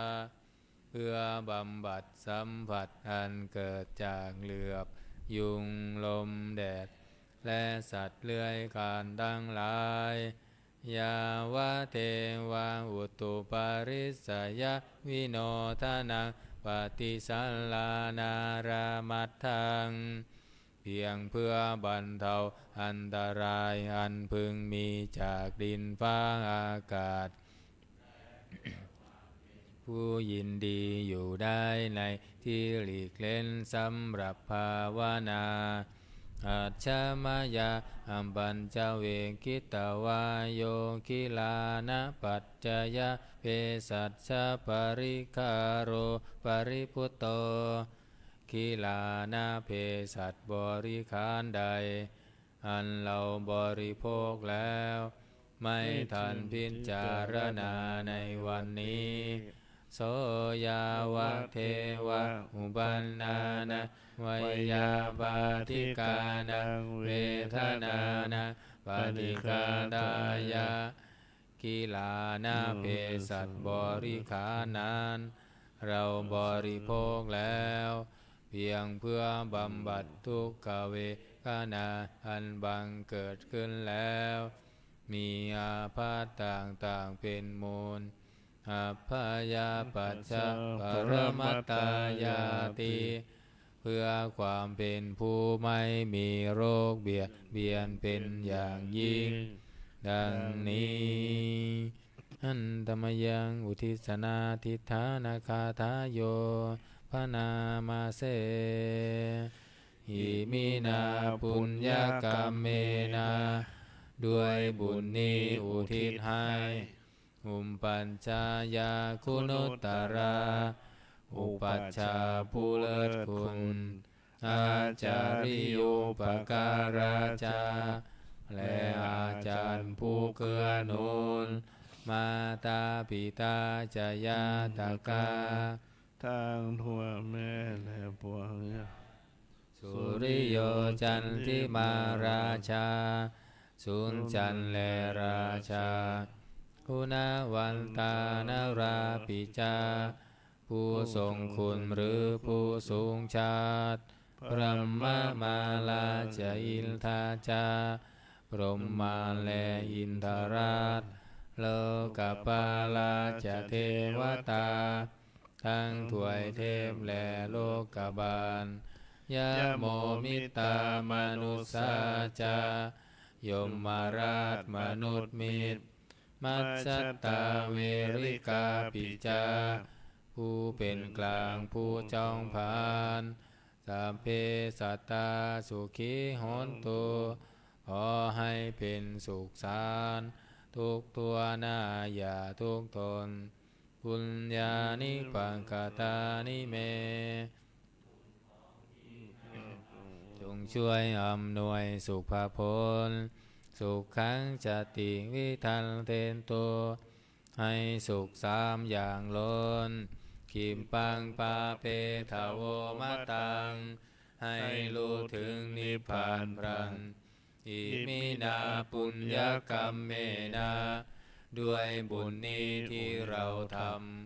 เพื่อบำบัดสัมผัสอันเกิดจากเหลือบยุงลมแดดและสัตว์เลื้อยคลานทั้งหลายยาวะเทวะอุตุปาริสยวิโนทานังปฏิสัลลานารามัตถังเพียงเพื่อบรรเทาอันตรายอันพึงมีจากดินฟ้าอากาศผู้ยินดีอยู่ได้ในที่หลีกเล่นสำหรับภาวนาอัจฉมายาอัมปัญจเวกิตวายโยคิลานะปัจจยเภสัชชะปริคาโรปริพุตโตคิลานะเภสัชบริขารใดอันเราบริโภคแล้วไม่ทันพิจารณาในวันนี้โสยาวะเทวะอุปันนานะวยาปาทิกานังเวทนานะปฏิฆาดายากิลานาเภสัชบริขารนั้นเราบริโภคแล้วเพียงเพื่อบำบัดทุกขเวทนาอันบังเกิดขึ้นแล้วมีอาพาธต่างๆเป็นมูลอัพพยาปัจจปรมัตตายาติเพื่อความเป็นผู้ไม่มีโรคเบียดเบียนเป็นอย่างยิ่งดังนี้อันตมยังอุทิศนาทิฏฐานาคาทาโยพนามาเสหิมินาปุญญกรรมเมนาด้วยบุญนี้อุทิศให้อุปปัญชายาคุณุตตราอุปัชฌาย์ผู้เลิศคุณอาจาริโยปการาจาและอาจารย์ผู้เกื้อหนุนมาตาปิตาจายาตกาทางทั่วแม่และปวงสุริโยจันทิมาราชาสุนจันและราชาคุณวันตานราปิจาผู้ทรงคุณหรือผู้สูงชาติพระมมาลาจอินทาจาพรหมาและอินทราชโลกปาลาจเทวตาทั้งถวยเทพและโลกบาลยะโมมิตามนุสาจายมมาราชมนุษย์มิตรมัจจตาเวริกาปิจาผู้เป็นกลางผู้จองผานสัพเพสัตตาสุขีโหนตุขอให้เป็นสุขสารทุกตัวหน้าอย่าทุกทนปุญญานิปังกตานิเมจงช่วยอำนวยสุขผลสุขขังจติวิทันเตนโตให้สุขสามอย่างล้นคิมปังปาเปทาโวมะตังให้รู้ถึงนิพพานพรันอิมินาปุญญกรรมเมนาด้วยบุญนี้ที่เราท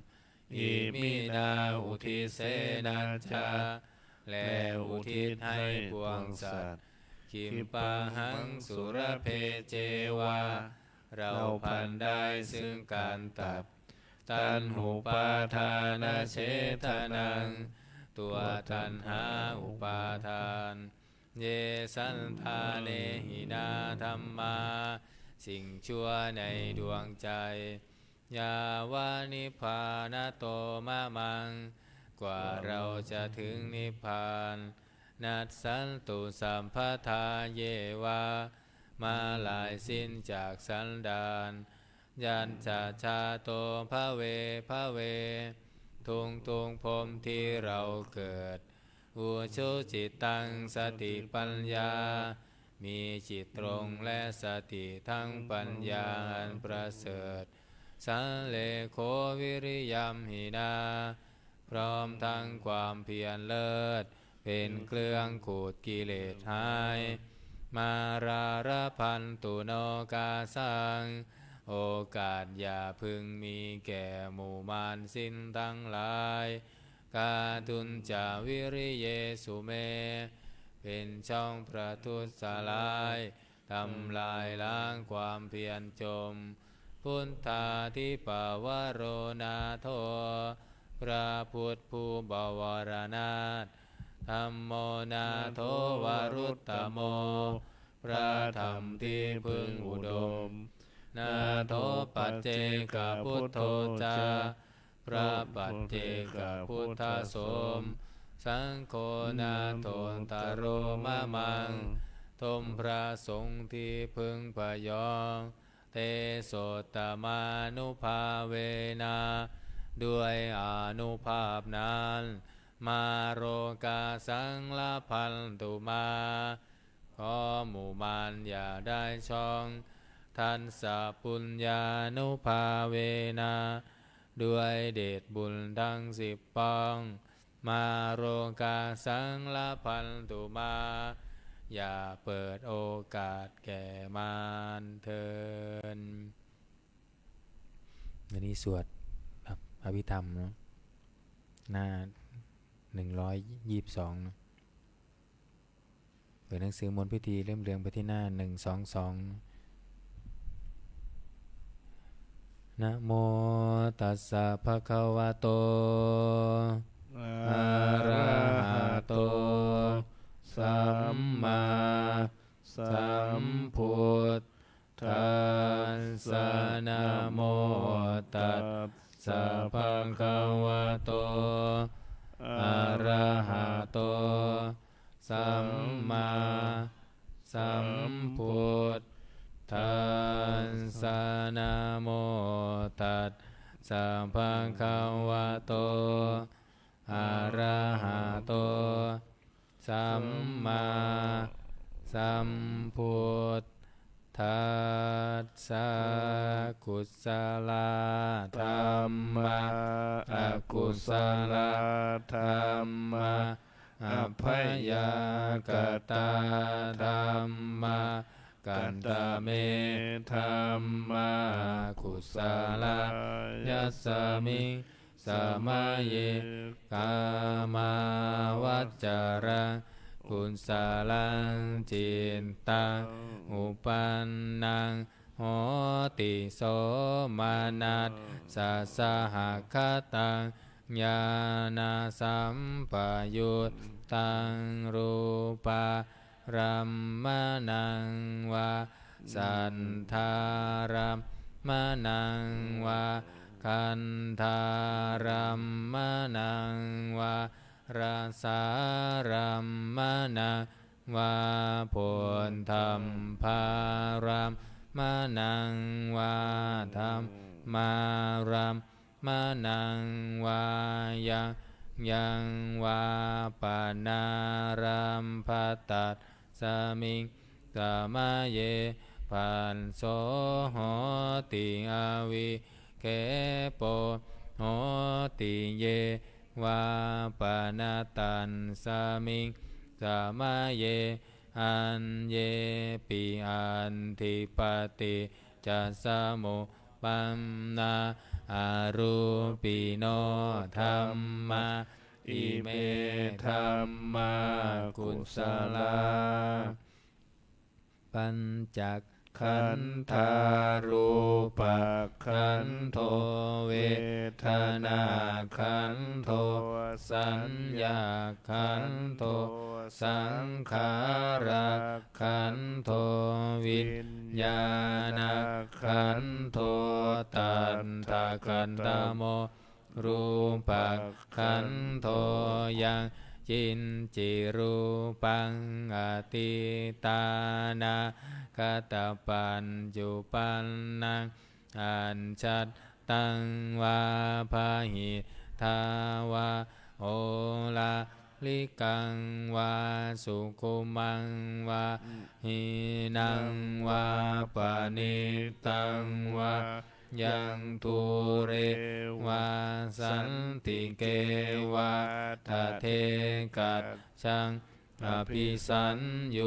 ำอิมินาอุทิเสนัจจาและอุทิศให้ปวงสัตว์คิมปังหังสุรเพเจวาเราพันได้ซึ่งการตัดตัณหุปาทานเฉทนังตัวตัณหาอุปาทานเยสันทาเนหินาธรรมาสิ่งชั่วในดวงใจยาวานิพพานโตมะมังกว่าเราจะถึงนิพพานนัสสันตุสัมภทาเยวามาลายสิ้นจากสันดานยันจาชาโตภะเว ทุกภพที่เราเกิดอุชุจิตตังสติปัญญามีจิตตรงและสติทั้งปัญญาอันประเสริฐสันเลโควิริยัมหินาพร้อมทั้งความเพียรเลิศเป็นเครื่องขูดกิเลสหายมาราระพันตุโนกาสังโอกาสอย่าพึงมีแก่หมู่มารสิ้นทั้งหลายกาตุนจาวิริเยสุเมเป็นช่องประทุษร้ายทำลายล้างความเพียรจมพุทธาธิปวโรนาโทพระพุทธผู้บวรนาถธัมโมนาโทวรุตตโมพระธรรมที่พึงอุดมนาโทปัจเจกพุทโธจาพระปัจเจกพุทธสมสังโฆนาโทตโรมะมังทมพระสงฆ์ที่พึงพยองเตโสตมานุภาเวนะด้วยอานุภาพนั้นมาโรกาสังลพันตุมาขอหมู่มารอย่าได้ช่องทันสะปุญญานุภาเวนะด้วยเดชบุญทั้ง10ปองมาโรกาสังลพันตุมาอย่าเปิดโอกาสแก่มารเถิดอันนี้สวดอภิธรรมเนาะหน้า122นะเปิดหนังสือมนต์พิธีเล่มเรืองไปที่หน้า122นะโมตัสสะภะคะวะโตอะระหะโตสัมมาสัมพุทธัสสะนะโมตัสสะภะคะวะโตอะระหะโตสัมมาสัมพุทธัสสะนะโมตัสสะภะคะวะโตอะระหะโตสัมมาสัมพุทธัสสะกุศลธรรมะอกุศลธรรมะอัพยากตาธรรมะกันตเมธัมมากุศลยัสสมิงสมาเยกามาวจจารังกุศลังจิตตังอุปันนังโหติโสมานัสสะสหคตังญาณสัมปยุตตังรูปารัมมนังวาสันธารัมมนังวาคันธารัมมนังวาราสารัมมนังวาโพนธรรมภารัมมนังวาธรรมมารัมมนังวายังวาปานารัมภตัสสมิงสมาเยปันโสโหติอาวิเคโปโหติเยวาปานาตันสมิงสมาเยอันเยปิอันทิปติจัสสมุปัมนาอารูปิโนธัมมาอิเมธัมมากุศลาปัญจขันธารูปขันโทเวทนาขันโทสัญญาขันโทสังขารขันโทวิญญาณขันโทตัณฑขันธโมรูปขันโทยังจินจิรูปังอติตานาคตปัญจุปันนังอัญชัตตังวาภาหิ ทาวาโอลาลิกังวาสุขุมังวาหินังวาปานิตังวายังทุเรวาสันติเกวาทะเทกัจฉังอภิสันโย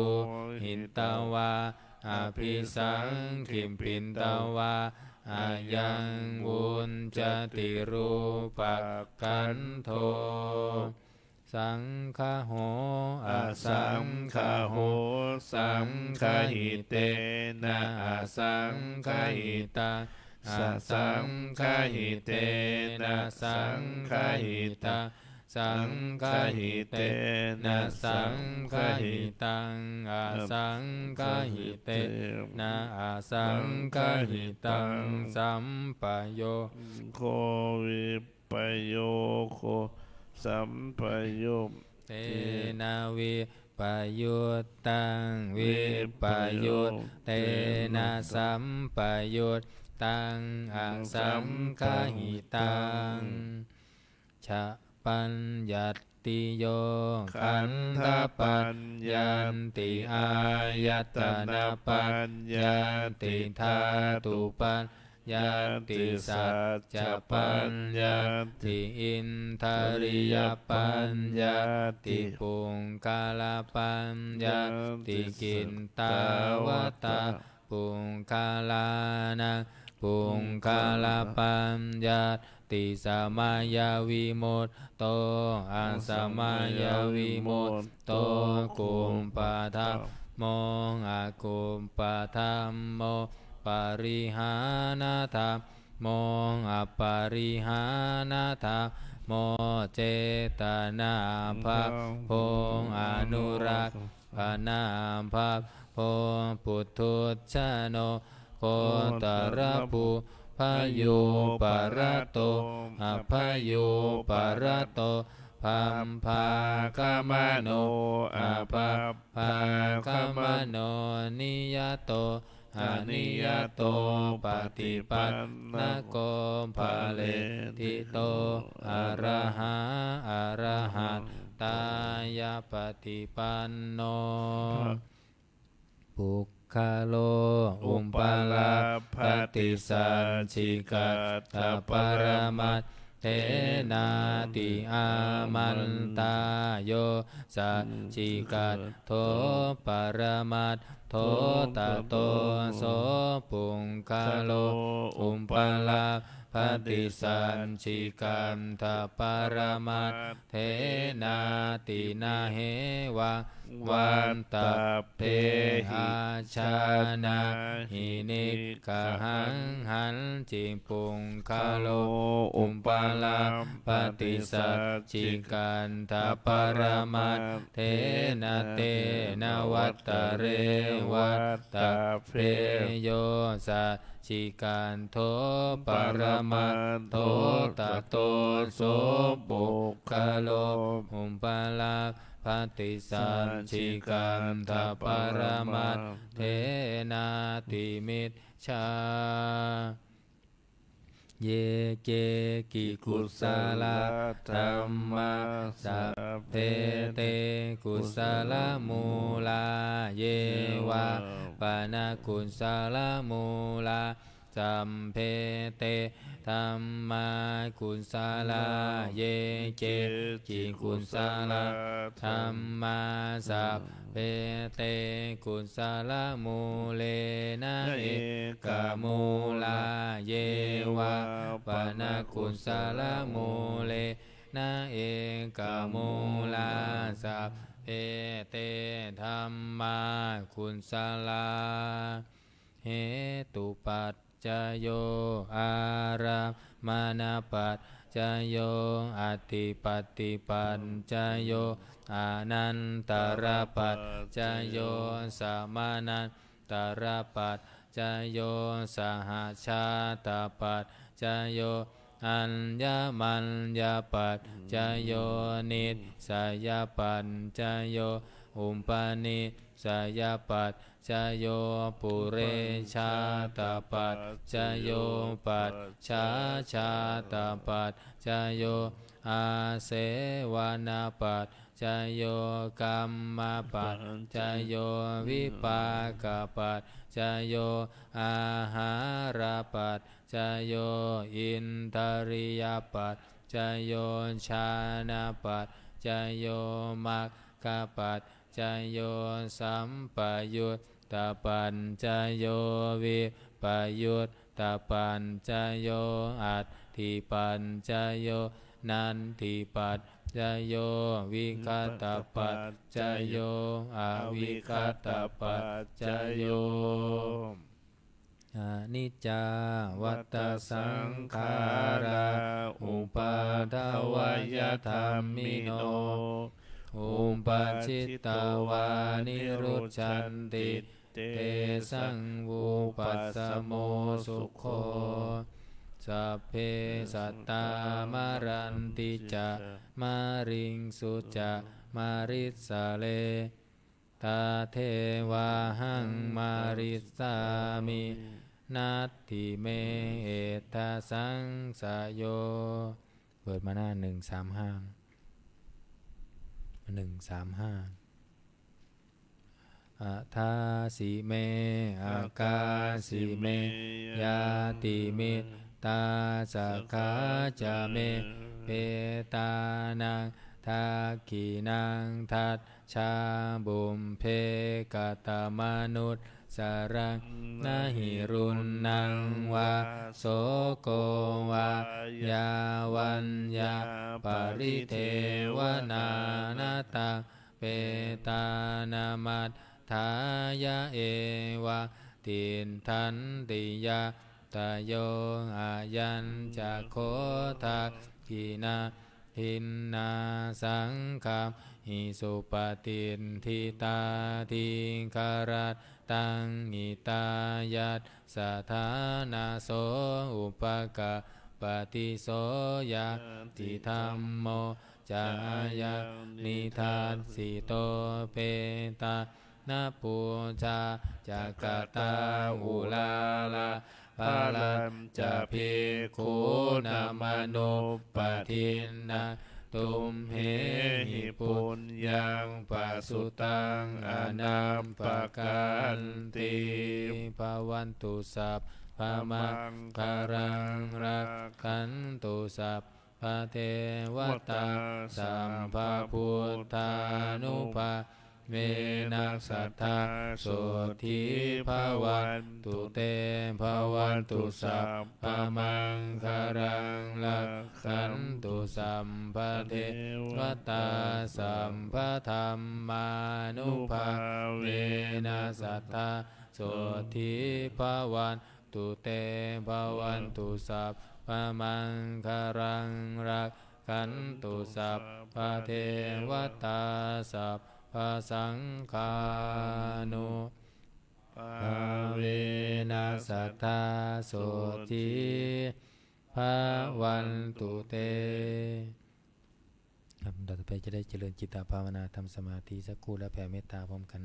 หินตาวาอภิสังขิมปินตาวาอายังวุญจติรูปักขันโทสังฆโหอสังฆโหสังฆหิเตนะอสังฆหิตังอสังฆหิเตนะสังฆหิตังสังฆหิเตนะสังฆหิตังอาสังฆหิเตนะอาสังฆหิตังสัมปโยโควิปโยโคสัมปโยเตนะวิปยุตตังวิปยุตเตนะสัมปยุตตังอาสังฆหิตังชะปัญญัตติโยขันธปัญญันติอายตนะปัญญันติธาตุปัญญันติสัจจะปัญญันติอินทริยปัญญันติปุงกาลปัญญันติกินตาวตาปุงกาลานังปุงกาลปัญญันติสมายาวิมุตโตอาสมายาวิมุตโตกุมปะทัมโมอากุมปะทัมโมปาริหานาธรรมโมอปาริหานาธรรมโมเจตนาภาโพอนุรักษ์ปนาภาโพปุถุชโนโคตรภูพยุปารโตอภยุปารโตพัมภากามโนอภาภากามโนนิยโตอนิยโตปฏิปันนะโกภาเลทิโตอะระหะอะระหัตตายาปฏิปันโนปุคคโลอุปลาภติสันชิกัตถปรมัตถ์เทนาติอามันตาโยสัจจิกัตโทปรมัตถ์โทตโตโสปุงคโลอุปลาภติสันชิกันทปรมัตถ์เทนาตินาเหวะวันตะเพอาชานาหินิกะหังหันจิปุงคโลอุปลาภติสัจจิกันทปรมัตถ์เทนะเตนะวัตตะเรวัตตะเพโยสัจจิกันโทปรมัตถ์โทตโตโสปุคคโลอุปลาภติสันชิกันทปรมัตถ์เทนาติมิจฉาเยเกกิกุสลธัมมาสัพเพเตกุสลมูลาเยวะปานากุสลมูลาสัมเพเตธัมมากุสลาเยเกกิกุสลธัมมาสัพเพเตกุสลมูเลนะเอกมูลาเยวะปานากุสลมูเลนะเอกมูลาสัพเพเตธัมมากุสลาเหตุปัจจโยอารามานาปัจจโยอติปัตติปัญจโยอานันตรปัจจโยสมานันตรปัจจโยสหชาตปัจจโยอัญญมัญญปัจจโยนิสสยปัญจโยอุปนิสสยปัจ จโยปุเรชาตปัจจโยปัจฉาชาตปัจจโยอาเสวนาปัจจโยกัมมาปัจจโยวิปากปัจจโยอาหารปัจจโยอินทริยปัจจโยชานาปัจจโยมัคคปัจจโยสัมปยุตตปัญจโยวิปยุตตปัญจโยอัตถิปัญจโยนันทิปัจจโยวิคัตตปัจจโยอวิคัตตปัจจโยอนิจจาวัตตสังขาราอุปาทวยธรรมิโนอุปชิตตวานิรุจฉันติเตสังวุปัสสโมสุขโขสัพเพสัตตามารันติจะมาริงสุจะมาริสาเลตาเทวาหังมาริสามินัตถิเมเอตสังสยโยเปิดมาหน้า135อัทาสิเมอากาสิเมยาติมิตาสกขาจะเมเปตานังทักขินังทัตชาบุมเพกตมนุษสรังนาหิรุณนังวาโสโกวายาวัญญาปริเทวนานาตังเปตานามัตถายะเอวะตินทันติยาตโยอายัญจะโคทักขินาทินนาสังฆามหิสุปฏินทิตาทิคารัตตังหิตายัตสถานาโสอุปกะปฏิโสยะติธัมโมจายานิทัสสิโตเปตานาปูชาจักตาอุลาลาภาลันจะภิกขุนามโนปทินนาตุมเหหิปุญญังปัสสุตังอนัมปกันติภวันตุสัพพะมังคารังรักขันตุสัพพะเทวตาสัมภพุทธานุภาเวนัสสัทธาโสทิภวันตุเตภวันตุสัพพะมังคารังรักขันตุสัมภะเทวตาสัมภะธัมมานุภาเวนัสสัทธาโสทิภวันตุเตภวันตุสัพพะมังคารังรักขันตุสัพพะเทวตาสัพพะสังฆานุภาเวนัสสัทธาโสทิภะวันตุเตครับต่อไปจะได้เจริญจิตตภาวนาทำสมาธิสักครู่แล้วแผ่เมตตาพร้อมกัน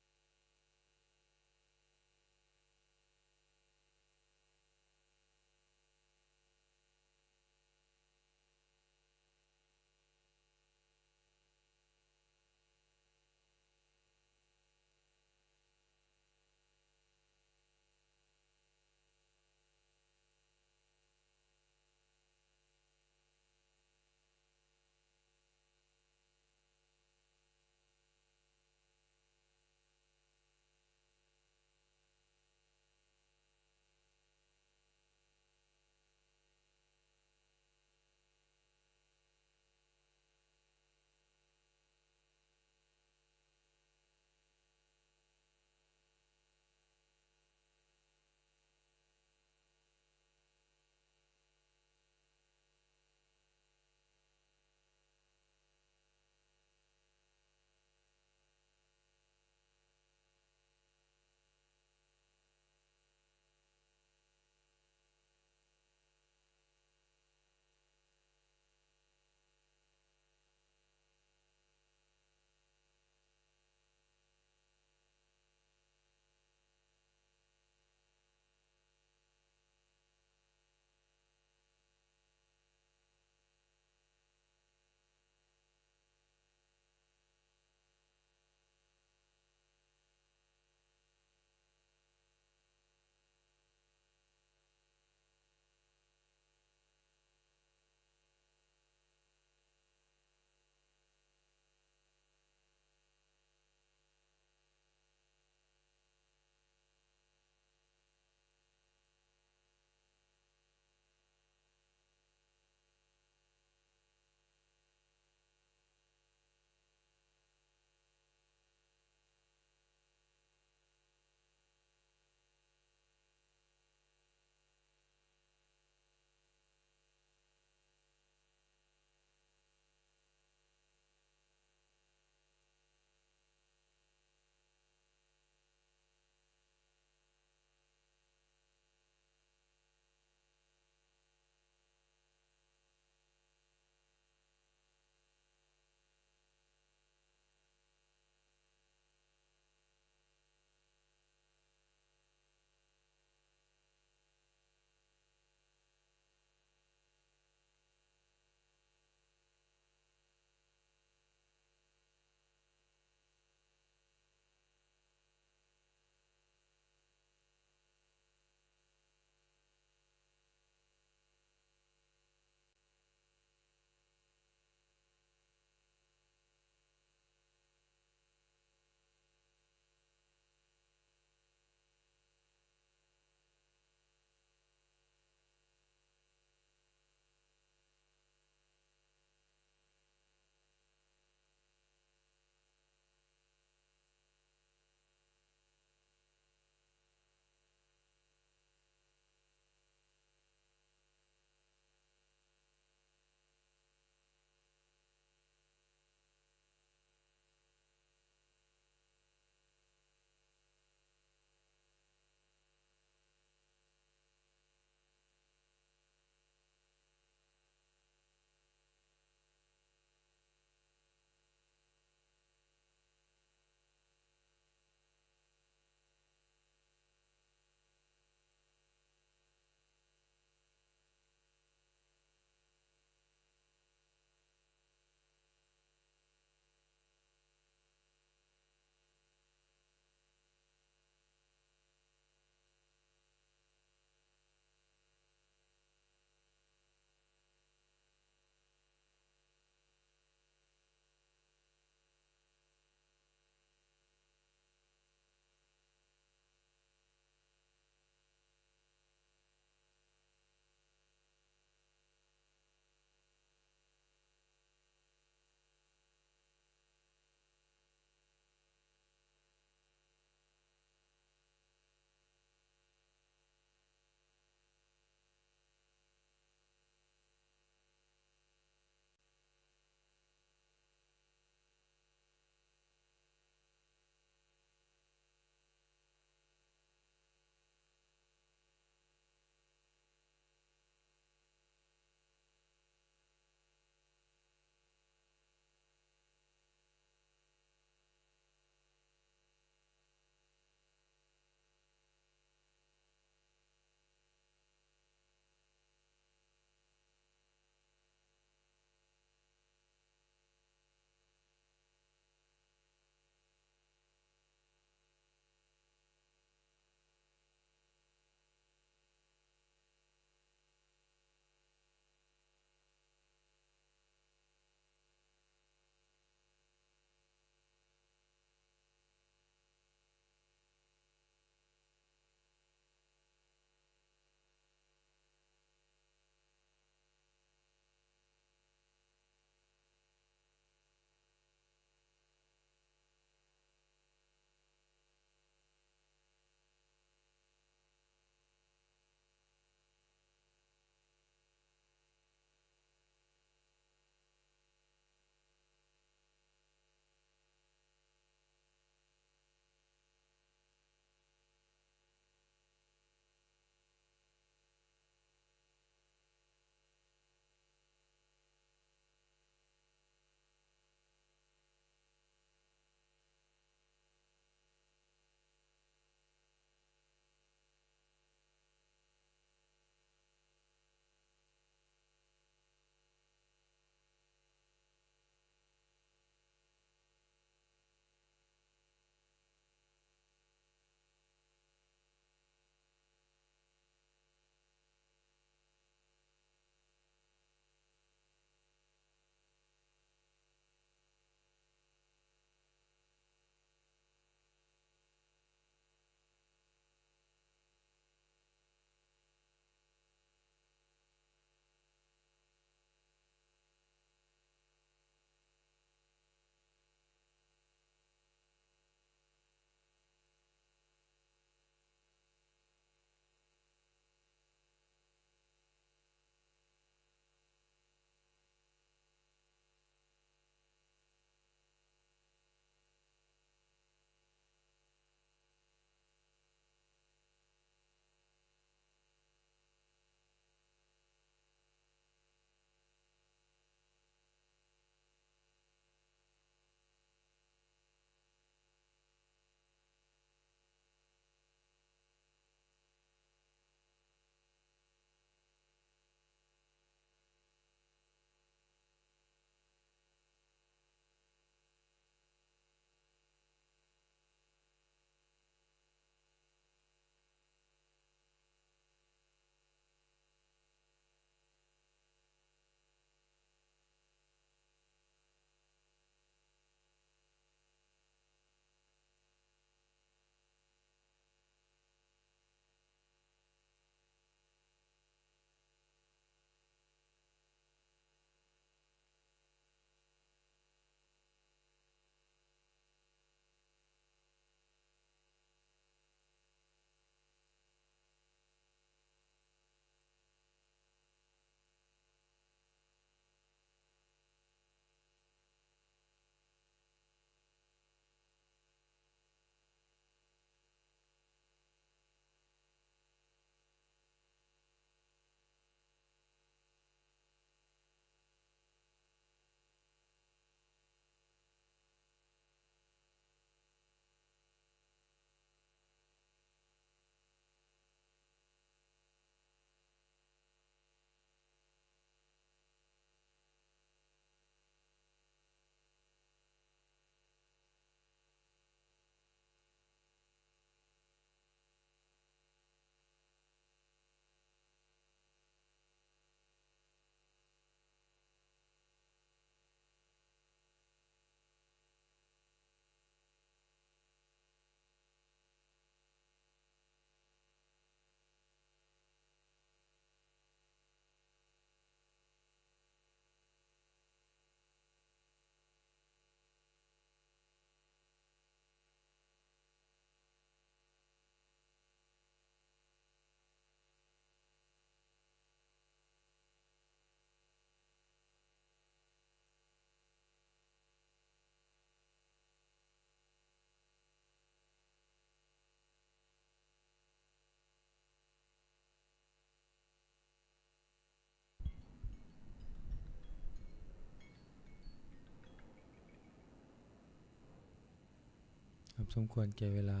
สมควรแก่เวลา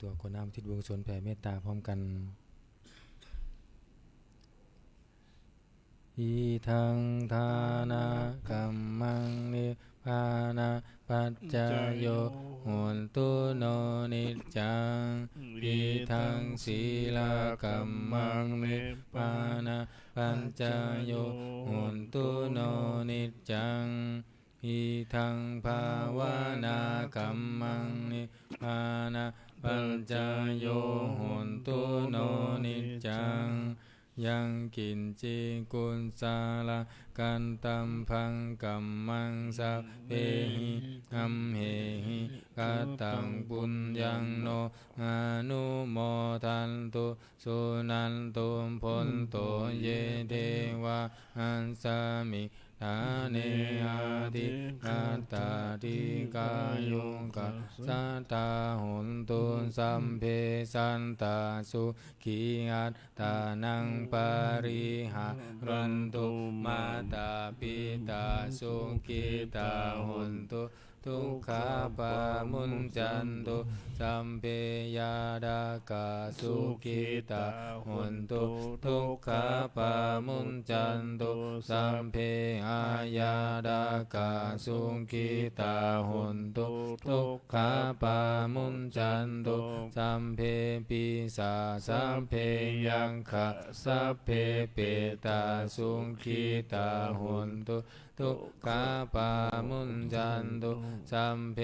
ตัวคนน้ำทิศวงศลแผ่เมตตาพร้อมกันอีทังทานากัมมังนิพพานาปัจจโยโหนตุโนนิจจังอีทังศีลากัมมังนิพพานาปัจจโยโหนตุโนนิจจังอีทังภาวนากัมมังนิพพานาปัจจโยโหนตุโนนิจจังยังกินจิกุลสาลากันตัมพังกัมมังสัพเพหิอัมเหหิกัตตังปุญญังโนอนุโมทันตุสุนันตุพลโตเยเทวะอันสามิทาเนอาทิกัตตาทิกายุกัสสตาหุนตุสัมเพสันตาสุขีอัตตานังปาริหารันตุมาตาปิตาสุขิตาหุนตุทุกขาปามุนจันตุสัมเพยาดากาสุขิตาหุนตุทุกขาปามุนจันตุสัมเพอายาดากาสุขิตาหุนตุทุกขาปามุนจันตุสัมเพปิสาสัมเพยังขะสัพเพเปตาสุขิตาหุนตุทุกขาปามุนจันตุสัมเพ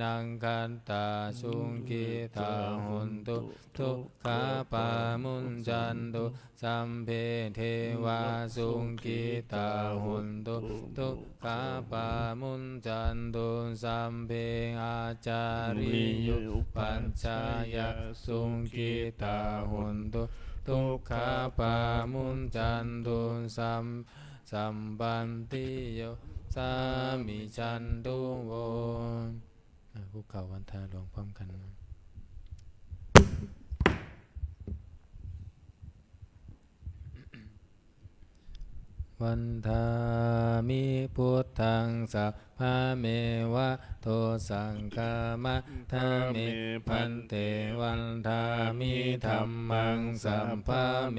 นังคันตาสุขิตาหุนตุทุกขาปามุนจันตุสัมเพเทวาสุขิตาหุนตุทุกขาปามุนจันตุสัมเพอาจาริยุปัญชายาสุขิตาหุนตุทุกขาปามุนจันตุสัมปันติโยสามิจันตุโวคุกเข่าวันทาหลวงพร้อมกันวันทามิพุทธังสัพพะเมวะโตสังฆามะทามิพันเตวันทามิธัมมังสัพพะเม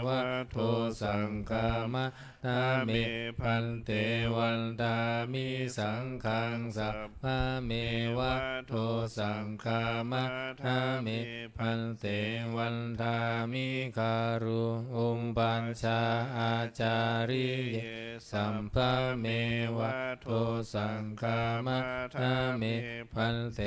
วะโตสังฆามะทามิพันเตวันทามิสังฆังสัพพะเมวะโตสังฆามะทามิพันเตวันทามิคารุอุมปัญชาอาจาริเยสัมภะเมวะโตสังฆามะทามิพันเต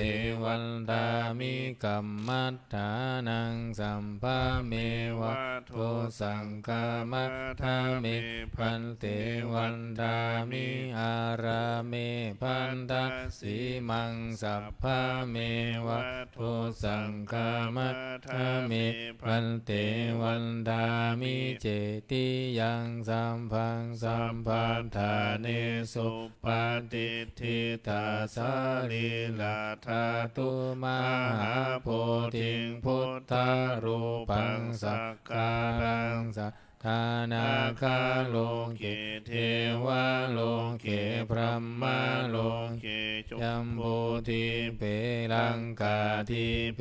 วันทามิกัมมัฏฐานังสัมภะเมวะโตสังฆามะทามิพันเตวันทามิอาราเมพันตาสีมังสัพพะเมวะโตสังฆามะทามิพันเตวันทามิเจติยังสัมพังสัมพันธาเนสุปฏิทิตาสาลีลาธาตุมหาโพธิพุทธารูปังสักการังสัทธานาคาโลเกเทวะโลเกพรหมโลเกจัมโบทิเปลังกาทิเป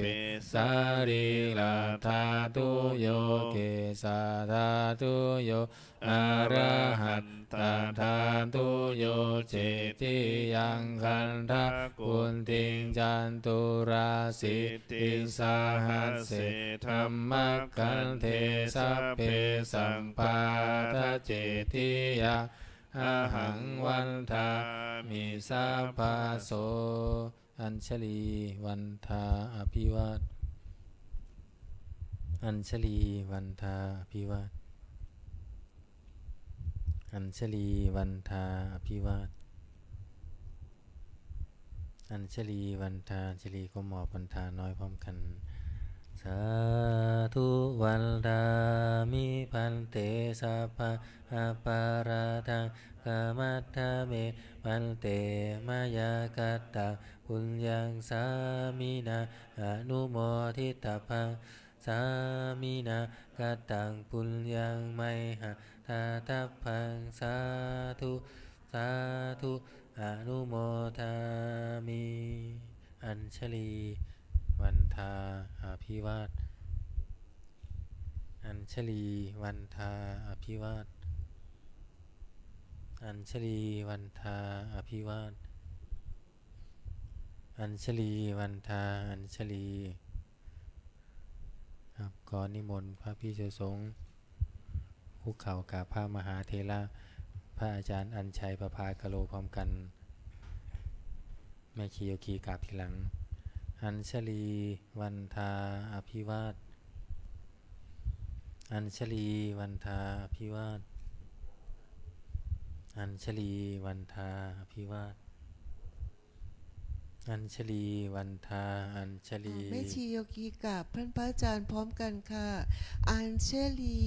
สารีลาธาตุโยเกสาธาตุโยอะระหัตตาธาตุโยเจติยังคันทะกุณติงจันตุราสิติสาหัสเสธัมมะคันเทสัพเพสัมปาทะเจติยะอะหังวันทามิสัพพะโสอัญชลีวันทาอภิวาทอัญชลีวันทาอภิวาทอัญชลีวันทาอภิวาทอัญชลีวันทาอัญชลีก็หมอบวันทาน้อยพร้อมกันสาธุวันทามิพันเตสัพพะอาปาราทังกามัตถะเมพันเตมายากัตตะปุญญังสามินาอนุโมทิตาภังสามินากัตตังปุญญังไมหะทาทัพพังสาธุ สาธุอนุโมทามิอัญชลีวันทาอภิวาทอัญชลีวันทาอภิวาทอัญชลีวันทาอภิวาทอัญชลีวันทาอัญชลีครับขอนิมนต์พระภิกษุสงฆ์คุกเข่ากราบพระมหาเถระพระอาจารย์อัญชัยประภากโลพร้อมกันแม่ชีโยคีกราบทีหลังอัญชลีวันทาอภิวาทอัญชลีวันทาอภิวาทอัญชลีวันทาอภิวาทอัญชลีวันทาอัญชลีแม่ชีโยกีกับท่านพระอาจารย์พร้อมกันค่ะอัญชลี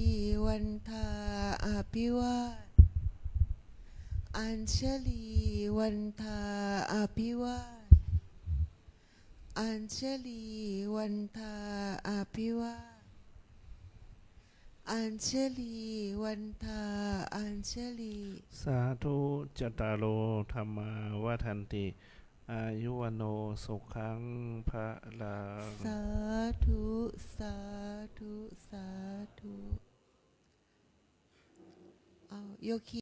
วันทาอภิวาทอัญชลีวันทาอภิวาทอัญชลีวันทาอภิวาทอัญชลีวันทาอัญชลีสาธุจตารโลธรรมาวัฏันติอายุวโนสุขังพระลัง สาธุสาธุสาธุเอาโยคี